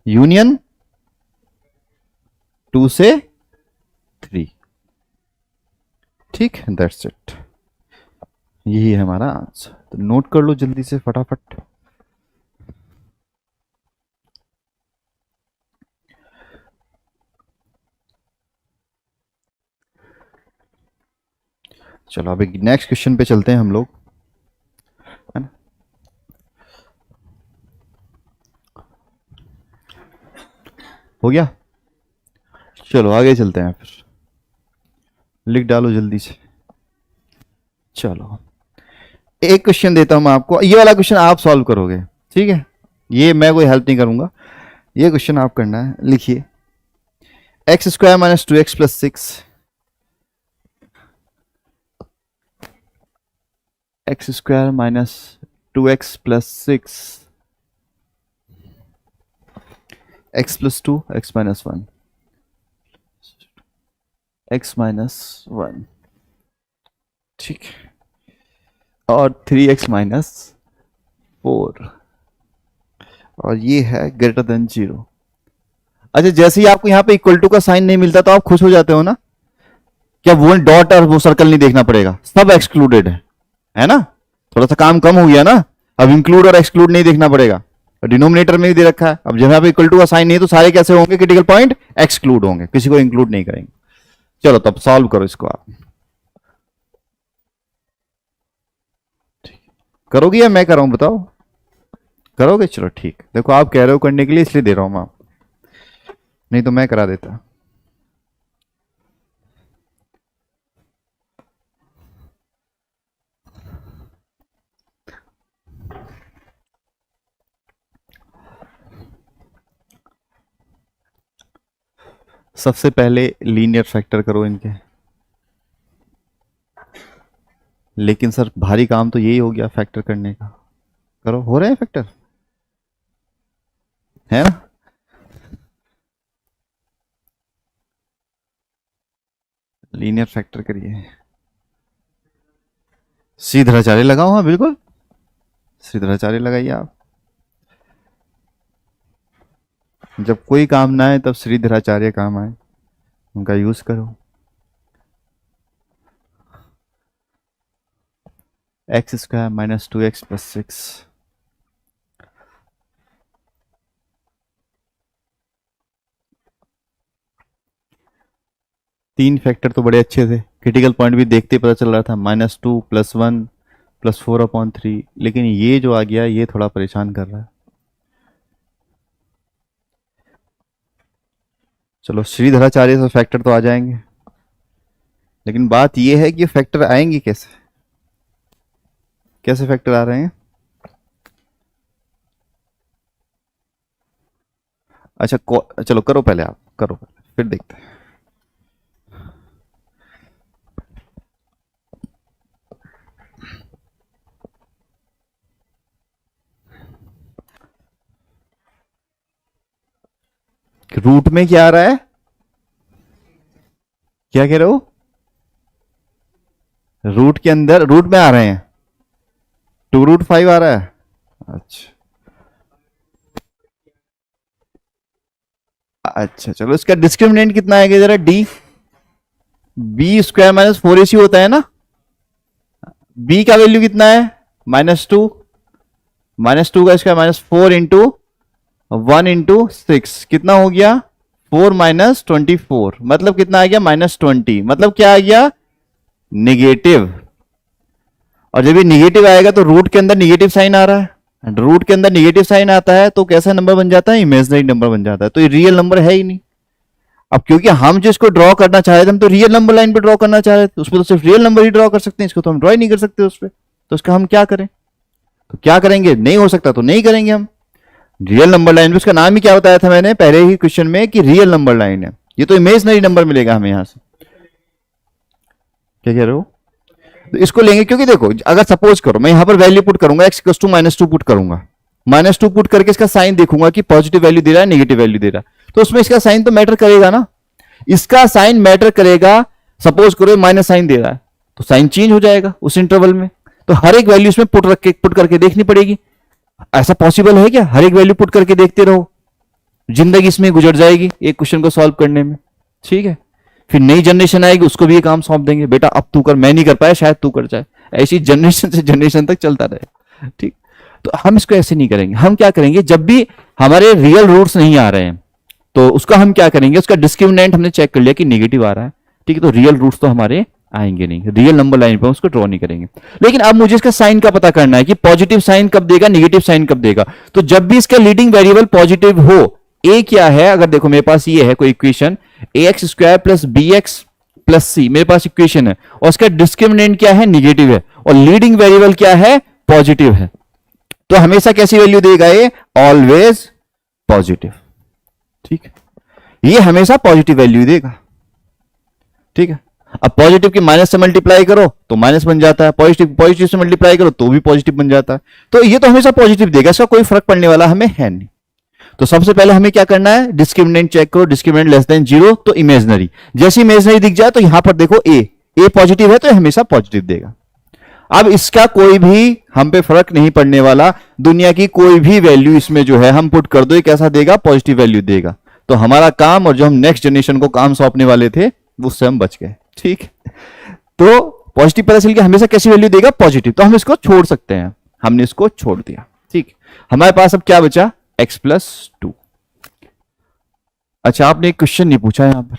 यूनियन 2 से 3। ठीक, दैट्स इट, यही है हमारा आंसर। तो नोट कर लो जल्दी से फटाफट। चलो अभी नेक्स्ट क्वेश्चन पे चलते हैं हम लोग, है ना। हो गया, चलो आगे चलते हैं, फिर लिख डालो जल्दी से। चलो एक क्वेश्चन देता हूं मैं आपको, ये वाला क्वेश्चन आप सॉल्व करोगे, ठीक है, ये मैं कोई हेल्प नहीं करूंगा, ये क्वेश्चन आप करना है। लिखिए x square minus 2x plus 6 x square minus 2x plus 6 x plus 2 x minus 1 x minus 1, ठीक, और 3x माइनस 4, और ये है ग्रेटर देन 0। अच्छा, जैसे ही आपको यहां पे इक्वल टू का साइन नहीं मिलता तो आप खुश हो जाते हो ना, क्या वो डॉट और वो सर्कल नहीं देखना पड़ेगा, सब एक्सक्लूडेड है ना, थोड़ा सा काम कम हो गया ना। अब इंक्लूड और एक्सक्लूड नहीं देखना पड़ेगा, डिनोमिनेटर में भी दे रखा है। अब जहां पे इक्वल टू का साइन नहीं है तो सारे कैसे होंगे, क्रिटिकल पॉइंट एक्सक्लूड होंगे, किसी को इंक्लूड नहीं करेंगे। चलो तब सॉल्व करो इसको आप। करोगे या मैं कर रहा हूं बताओ? करोगे, चलो ठीक। देखो आप कह रहे हो करने के लिए इसलिए दे रहा हूं मैं, नहीं तो मैं करा देता। सबसे पहले लीनियर फैक्टर करो इनके। लेकिन सर भारी काम तो यही हो गया फैक्टर करने का। करो, हो रहे हैं फैक्टर, है ना? लीनियर फैक्टर करिए। श्रीधराचार्य लगाओ, हाँ बिल्कुल श्रीधराचार्य लगाइए आप। जब कोई काम ना आए तब श्रीधराचार्य काम आए, उनका यूज करो। X square minus 2x plus 6, तीन फैक्टर तो बड़े अच्छे थे, क्रिटिकल पॉइंट भी देखते पता चल रहा था, -2 +1 +4/3। लेकिन ये जो आ गया ये थोड़ा परेशान कर रहा है। चलो श्रीधराचार्य से फैक्टर तो आ जाएंगे, लेकिन बात ये है कि फैक्टर आएंगे कैसे, कैसे फैक्टर आ रहे हैं? अच्छा चलो करो पहले, आप करो पहले, फिर देखते हैं। रूट में क्या आ रहा है, क्या कह रहे हो? रूट के अंदर, रूट में आ रहे हैं 2√5 आ रहा है। अच्छा अच्छा, चलो इसका डिस्क्रिमिनेंट कितना आएगा जरा, D B square minus 4ac होता है ना। बी का वैल्यू कितना है, -2, -2 का स्क्वायर -4 इंटू 1 इंटू 6 कितना हो गया, 4 - 24, मतलब कितना आ गया, -20, मतलब क्या आ गया, निगेटिव। और जब ये निगेटिव आएगा तो रूट के अंदर निगेटिव साइन आ रहा है, रूट के अंदर निगेटिव साइन आता है तो कैसा नंबर बन जाता है, इमेजिनरी नंबर बन जाता है, तो ये रियल नंबर है ही नहीं। अब क्योंकि हम जिसको ड्रॉ करना चाह रहे थे, हम तो रियल नंबर लाइन पे ड्रॉ करना चाह रहे थे, उसमें तो सिर्फ रियल नंबर ही ड्रॉ कर सकते हैं, इसको तो हम ड्रॉ ही नहीं कर सकते उस पर, तो उसका हम क्या करें, तो क्या करेंगे, नहीं हो सकता तो नहीं करेंगे हम। रियल नंबर लाइन पे, उसका नाम ही क्या बताया था मैंने पहले ही क्वेश्चन में कि रियल नंबर लाइन है, ये तो इमेजिनरी नंबर मिलेगा हमें यहां से। क्या कह रहे हो? तो इसको लेंगे, क्योंकि देखो अगर सपोज करो मैं यहां पर वैल्यू पुट करूंगा, x = -2 पुट करूंगा, -2 पुट करके इसका साइन देखूंगा कि पॉजिटिव वैल्यू दे रहा है नेगेटिव वैल्यू दे रहा है, तो उसमें इसका साइन तो मैटर करेगा ना, इसका साइन मैटर करेगा। सपोज करो माइनस साइन दे रहा है तो साइन चेंज हो जाएगा उस इंटरवल में, तो हर एक वैल्यू इसमें पुट करके देखनी पड़ेगी। ऐसा पॉसिबल है क्या, हर एक वैल्यू पुट करके देखते रहो, जिंदगी इसमें गुजर जाएगी एक क्वेश्चन को सॉल्व करने में, ठीक है। फिर नई जनरेशन आएगी उसको भी ये काम सौंप देंगे, बेटा अब तू कर, मैं नहीं कर पाया शायद तू कर जाए, ऐसी जनरेशन से जनरेशन तक चलता रहे, ठीक। तो हम इसको ऐसे नहीं करेंगे, हम क्या करेंगे, जब भी हमारे रियल रूट्स नहीं आ रहे हैं तो उसका हम क्या करेंगे, उसका डिस्क्रिमिनेंट हमने चेक कर लिया कि नेगेटिव आ रहा है, ठीक है, तो रियल रूट्स तो हमारे आएंगे नहीं, रियल नंबर लाइन पर उसको ड्रॉ नहीं करेंगे। लेकिन अब मुझे इसका साइन का पता करना है कि पॉजिटिव साइन कब देगा, नेगेटिव साइन कब देगा। तो जब भी इसका लीडिंग वेरिएबल पॉजिटिव हो, ए क्या है, अगर देखो मेरे पास ये है कोई इक्वेशन, ax² + bx + c मेरे पास इक्वेशन है, और उसका डिस्क्रिमिनेंट क्या है, नेगेटिव है, और लीडिंग वेरिएबल क्या है, पॉजिटिव है, तो हमेशा कैसी वैल्यू देगा ये, ऑलवेज पॉजिटिव, ठीक है, ये हमेशा पॉजिटिव वैल्यू देगा, ठीक है। अब पॉजिटिव की माइनस से मल्टीप्लाई करो तो माइनस बन जाता है, पॉजिटिव से मल्टीप्लाई करो तो भी पॉजिटिव बन जाता है, तो ये तो हमेशा पॉजिटिव देगा, इसका कोई फर्क पड़ने वाला हमें है नहीं। तो सबसे पहले हमें क्या करना है, डिस्क्रिमिनेंट चेक करो, डिस्क्रिमिनेंट <0 तो इमेजिनरी, जैसे इमेजिनरी दिख जाए तो यहां पर देखो ए पॉजिटिव है तो हमेशा पॉजिटिव देगा। अब इसका कोई भी हम पे फर्क नहीं पड़ने वाला, दुनिया की कोई भी वैल्यू इसमें जो है हम पुट कर दो, कैसा देगा, पॉजिटिव वैल्यू देगा। तो हमारा काम, और जो हम नेक्स्ट जनरेशन को काम सौंपने वाले थे उससे हम बच गए, ठीक। तो पॉजिटिव पता चल गया, हमेशा कैसी वैल्यू देगा, पॉजिटिव, तो हम इसको छोड़ सकते हैं, हमने इसको छोड़ दिया। ठीक, हमारे पास अब क्या बचा, x प्लस 2। अच्छा, आपने एक क्वेश्चन नहीं पूछा यहां पर,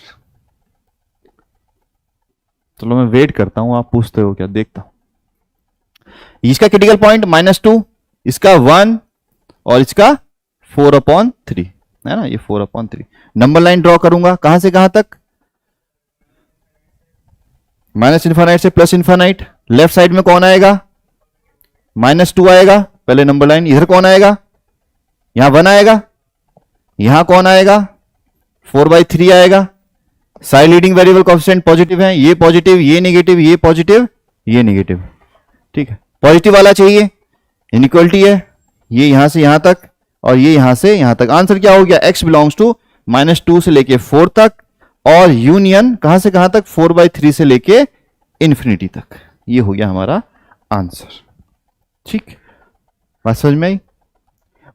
चलो मैं वेट करता हूं, आप पूछते हो क्या, देखता हूं। इसका क्रिटिकल पॉइंट -2, इसका 1 और इसका 4/3 है ना, ये 4/3। नंबर लाइन ड्रॉ करूंगा, कहां से कहां तक, -∞ से +∞। लेफ्ट साइड में कौन आएगा, -2 आएगा, पहले नंबर लाइन। इधर कौन आएगा, यहां 1 आएगा, यहां कौन आएगा, 4/3 आएगा। Side leading variable coefficient positive है, ये पॉजिटिव, ये नेगेटिव, ये पॉजिटिव, ये नेगेटिव। ठीक है, पॉजिटिव वाला चाहिए, इनइक्वालिटी है, ये यहां से यहां तक और ये यहां से यहां तक। आंसर क्या हो गया, x बिलोंग्स टू -2 से लेके 4 तक और यूनियन कहां से कहां तक, 4/3 से लेके इंफिनिटी तक। ये हो गया हमारा आंसर। ठीक, बात समझ में आई।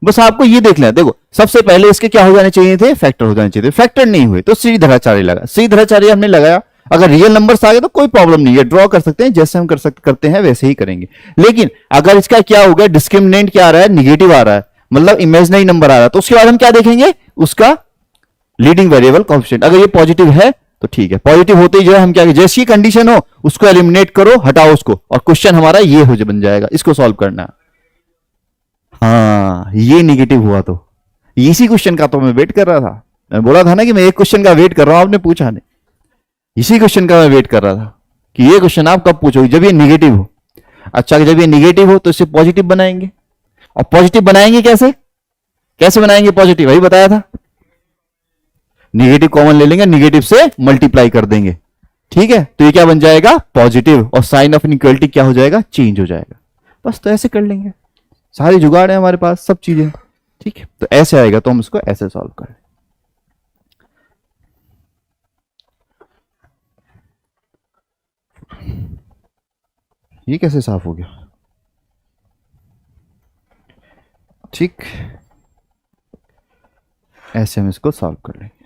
बस आपको ये देख लें, देखो सबसे पहले इसके क्या हो जाने चाहिए थे, फैक्टर हो जाने चाहिए थे, फैक्टर नहीं हुए तो श्रीधराचार्य लगा, श्रीधराचार्य हमने लगाया। अगर रियल नंबर्स आ गए तो कोई प्रॉब्लम नहीं है, ड्रॉ कर सकते हैं, जैसे हम करते हैं वैसे ही करेंगे। लेकिन अगर इसका क्या हो गया, डिस्क्रिमिनेंट क्या आ रहा है, निगेटिव आ रहा है, मतलब इमेजिनरी नंबर आ रहा है, तो उसके बाद हम क्या देखेंगे, उसका लीडिंग वेरिएबल कोएफिशिएंट। अगर ये पॉजिटिव है तो ठीक है, पॉजिटिव होते ही जो है हम क्या, जैसी कंडीशन हो उसको एलिमिनेट करो, हटाओ उसको, और क्वेश्चन हमारा ये हो बन जाएगा, इसको सॉल्व करना। हाँ, ये निगेटिव हुआ तो इसी क्वेश्चन का तो मैं वेट कर रहा था, मैं बोला था ना कि मैं एक क्वेश्चन का वेट कर रहा हूं, आपने पूछा नहीं, इसी क्वेश्चन का मैं वेट कर रहा था कि ये क्वेश्चन आप कब पूछोगे, जब ये निगेटिव हो। अच्छा, जब ये निगेटिव हो तो इसे पॉजिटिव बनाएंगे, और पॉजिटिव बनाएंगे कैसे, कैसे बनाएंगे पॉजिटिव, वही बताया था, निगेटिव कॉमन ले लेंगे, निगेटिव से मल्टीप्लाई कर देंगे। ठीक है, तो ये क्या बन जाएगा, पॉजिटिव, और साइन ऑफ इनइक्वालिटी क्या हो जाएगा, चेंज हो जाएगा। बस तो ऐसे कर लेंगे, सारी जुगाड़ है हमारे पास, सब चीजें। ठीक है, तो ऐसे आएगा तो हम इसको ऐसे सॉल्व करें। ये कैसे साफ हो गया, ठीक, ऐसे हम इसको सॉल्व कर लेंगे।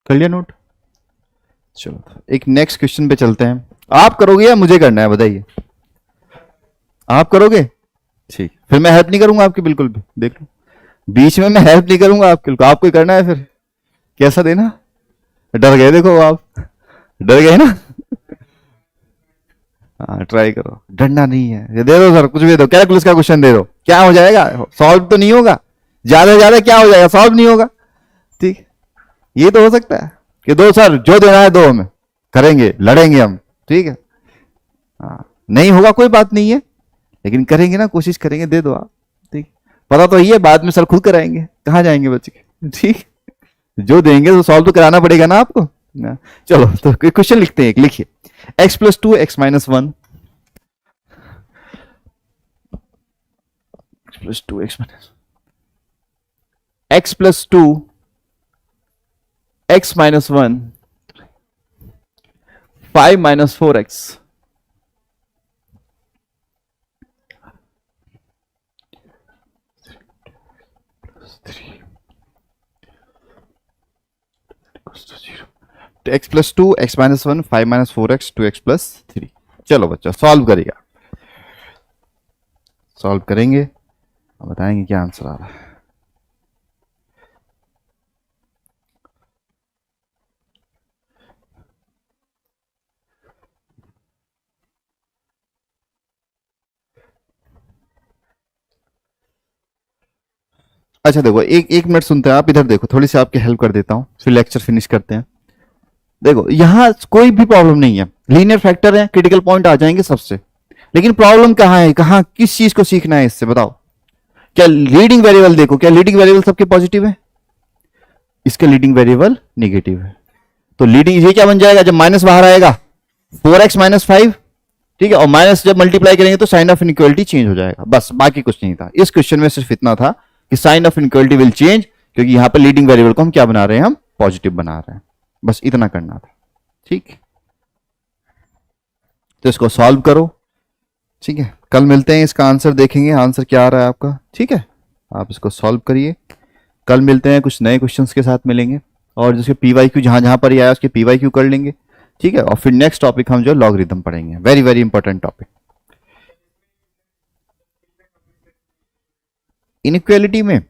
कर लिया नोट, चलो एक नेक्स्ट क्वेश्चन पे चलते हैं। आप करोगे या मुझे करना है, बताइए, आप करोगे, ठीक, फिर मैं हेल्प नहीं करूंगा आपकी बिल्कुल भी, देख लो बीच में मैं हेल्प नहीं करूंगा आपके, आपको ही करना है। फिर कैसा देना, डर गए, देखो आप डर गए ना। हाँ, ट्राई करो, डरना नहीं है। ये दे दो सर, कुछ भी दे दो, कैलकुलस का क्वेश्चन दे दो, क्या हो जाएगा, सॉल्व तो नहीं होगा, ज्यादा से ज्यादा क्या हो जाएगा, सॉल्व नहीं होगा। ठीक, ये तो हो सकता है कि दो सर, जो देना है दो, हमें करेंगे, लड़ेंगे हम, ठीक है। हाँ, नहीं होगा कोई बात नहीं है, लेकिन करेंगे ना, कोशिश करेंगे, दे दो आप। ठीक, पता तो ये बाद में सर खुद कराएंगे, कहाँ जाएंगे बच्चे के। ठीक, जो देंगे तो सॉल्व तो कराना पड़ेगा ना आपको ना। चलो तो क्वेश्चन लिखते हैं, एक लिखिए, x + 2 x - 1, x + 2 x - x + 2 x - 1 5 - 4x तो x + 2 x - 1 5 - 4x 2x + 3। चलो बच्चा सॉल्व करिएगा, सॉल्व करेंगे और बताएंगे क्या आंसर आ रहा है। अच्छा देखो, एक मिनट सुनते हैं आप, इधर देखो, थोड़ी सी आपकी हेल्प कर देता हूं, फिर लेक्चर फिनिश करते हैं। देखो यहां कोई भी प्रॉब्लम नहीं है, लीनियर फैक्टर है, क्रिटिकल पॉइंट आ जाएंगे सबसे, लेकिन प्रॉब्लम कहां है, कहां किस चीज को सीखना है इससे, बताओ। क्या लीडिंग वेरिएबल, देखो क्या लीडिंग वेरिएबल सबके पॉजिटिव है, इसका लीडिंग वेरिएबल नेगेटिव है, तो लीडिंग ये क्या बन जाएगा, जब माइनस बाहर आएगा 4x - 5, ठीक है, और माइनस जब मल्टीप्लाई करेंगे तो साइन ऑफ इनइक्वालिटी चेंज हो जाएगा। बस बाकी कुछ नहीं था इस क्वेश्चन में, सिर्फ इतना था कि sign of inequality will change, क्योंकि यहां पर लीडिंग वेरिएबल को हम क्या बना रहे हैं, हम पॉजिटिव बना रहे हैं। बस इतना करना था, ठीक। तो इसको सॉल्व करो, ठीक है। कल मिलते हैं, इसका आंसर देखेंगे, आंसर क्या आ रहा है आपका, ठीक है। आप इसको सॉल्व करिए, कल मिलते हैं, कुछ नए क्वेश्चंस के साथ मिलेंगे, और जिसके पीवाईक्यू जहां जहां पर ही आया उसके पीवाईक्यू कर लेंगे, ठीक है। और फिर नेक्स्ट टॉपिक हम जो लॉगरिथम पढ़ेंगे, very very important topic. Inequality में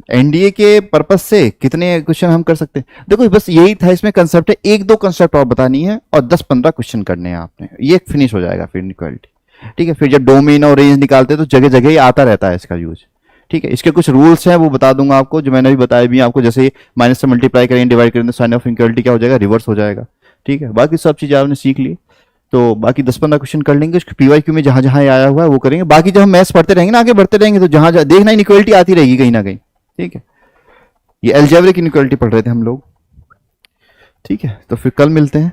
एनडीए के पर्पस से कितने क्वेश्चन हम कर सकते हैं, देखो बस यही था इसमें कंसेप्ट है, एक दो कंसेप्ट और बतानी है और 10-15 क्वेश्चन करने हैं आपने, ये फिनिश हो जाएगा फिर इनइक्वालिटी, ठीक है। फिर जब डोमेन और रेंज निकालते हैं तो जगह जगह ही आता रहता है इसका यूज, ठीक है। इसके कुछ रूल्स हैं वो बता दूंगा आपको, जो मैंने भी बताया भी आपको, जैसे माइनस से मल्टीप्लाई करेंगे डिवाइड करेंगे तो साइन ऑफ इनइक्वालिटी क्या हो जाएगा, रिवर्स हो जाएगा, ठीक है। बाकी सब चीजें आपने सीख ली, तो बाकी 10-15 क्वेश्चन कर लेंगे, उसके पीवाईक्यू में जहां जहां आया हुआ है वो करेंगे। बाकी जब हम मैथ्स पढ़ते रहेंगे ना, आगे बढ़ते रहेंगे, तो जहां जहां देखना इनइक्वालिटी आती रहेगी कहीं ना कहीं, ठीक है। ये अलजेब्रिक इनइक्वालिटी पढ़ रहे थे हम लोग, ठीक है। तो फिर कल मिलते हैं।